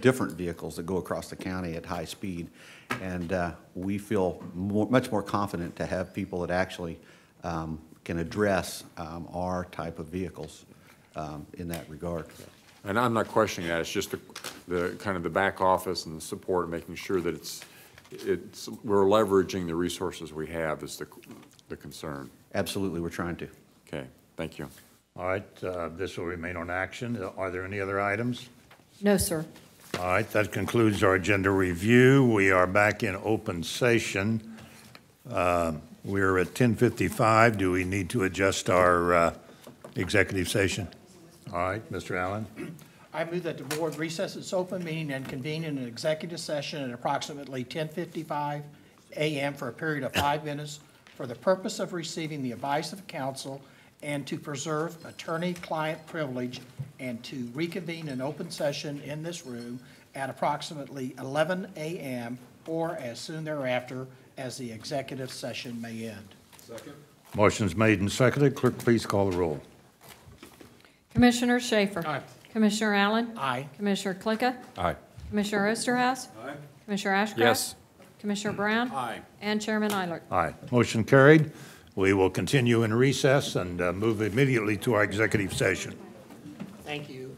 Speaker 12: different vehicles that go across the county at high speed. And we feel much more confident to have people that actually can address our type of vehicles in that regard.
Speaker 15: And I'm not questioning that. It's just the kind of the back office and the support, making sure that we're leveraging the resources we have is the concern.
Speaker 12: Absolutely, we're trying to.
Speaker 15: Okay, thank you.
Speaker 1: All right, this will remain on action. Are there any other items?
Speaker 4: No, sir.
Speaker 1: All right, that concludes our agenda review. We are back in open session. We're at 10:55. Do we need to adjust our executive session? All right, Mr. Allen.
Speaker 17: I move that the board recess its open meeting and convene in an executive session at approximately 10:55 a.m. for a period of 5 minutes for the purpose of receiving the advice of counsel and to preserve attorney-client privilege, and to reconvene an open session in this room at approximately 11 a.m. or as soon thereafter as the executive session may end.
Speaker 10: Second.
Speaker 1: Motion's made and seconded. Clerk, please call the roll.
Speaker 4: Commissioner Schaefer.
Speaker 17: Aye.
Speaker 4: Commissioner Allen.
Speaker 17: Aye.
Speaker 4: Commissioner Klika.
Speaker 14: Aye.
Speaker 4: Commissioner Osterhaus.
Speaker 10: Aye.
Speaker 4: Commissioner Ashcraft.
Speaker 15: Yes.
Speaker 4: Commissioner Brown.
Speaker 10: Aye.
Speaker 4: And Chairman Eilert.
Speaker 1: Aye. Motion carried. We will continue in recess and move immediately to our executive session.
Speaker 17: Thank you.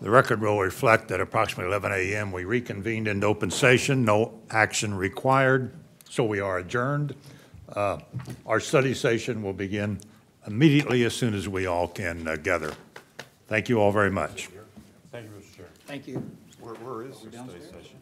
Speaker 1: The record will reflect that approximately 11 a.m. we reconvened into open session, no action required, so we are adjourned. Our study session will begin immediately as soon as we all can gather. Thank you all very much.
Speaker 15: Thank you, Mr. Chair.
Speaker 17: Thank you.
Speaker 15: Where is the study session?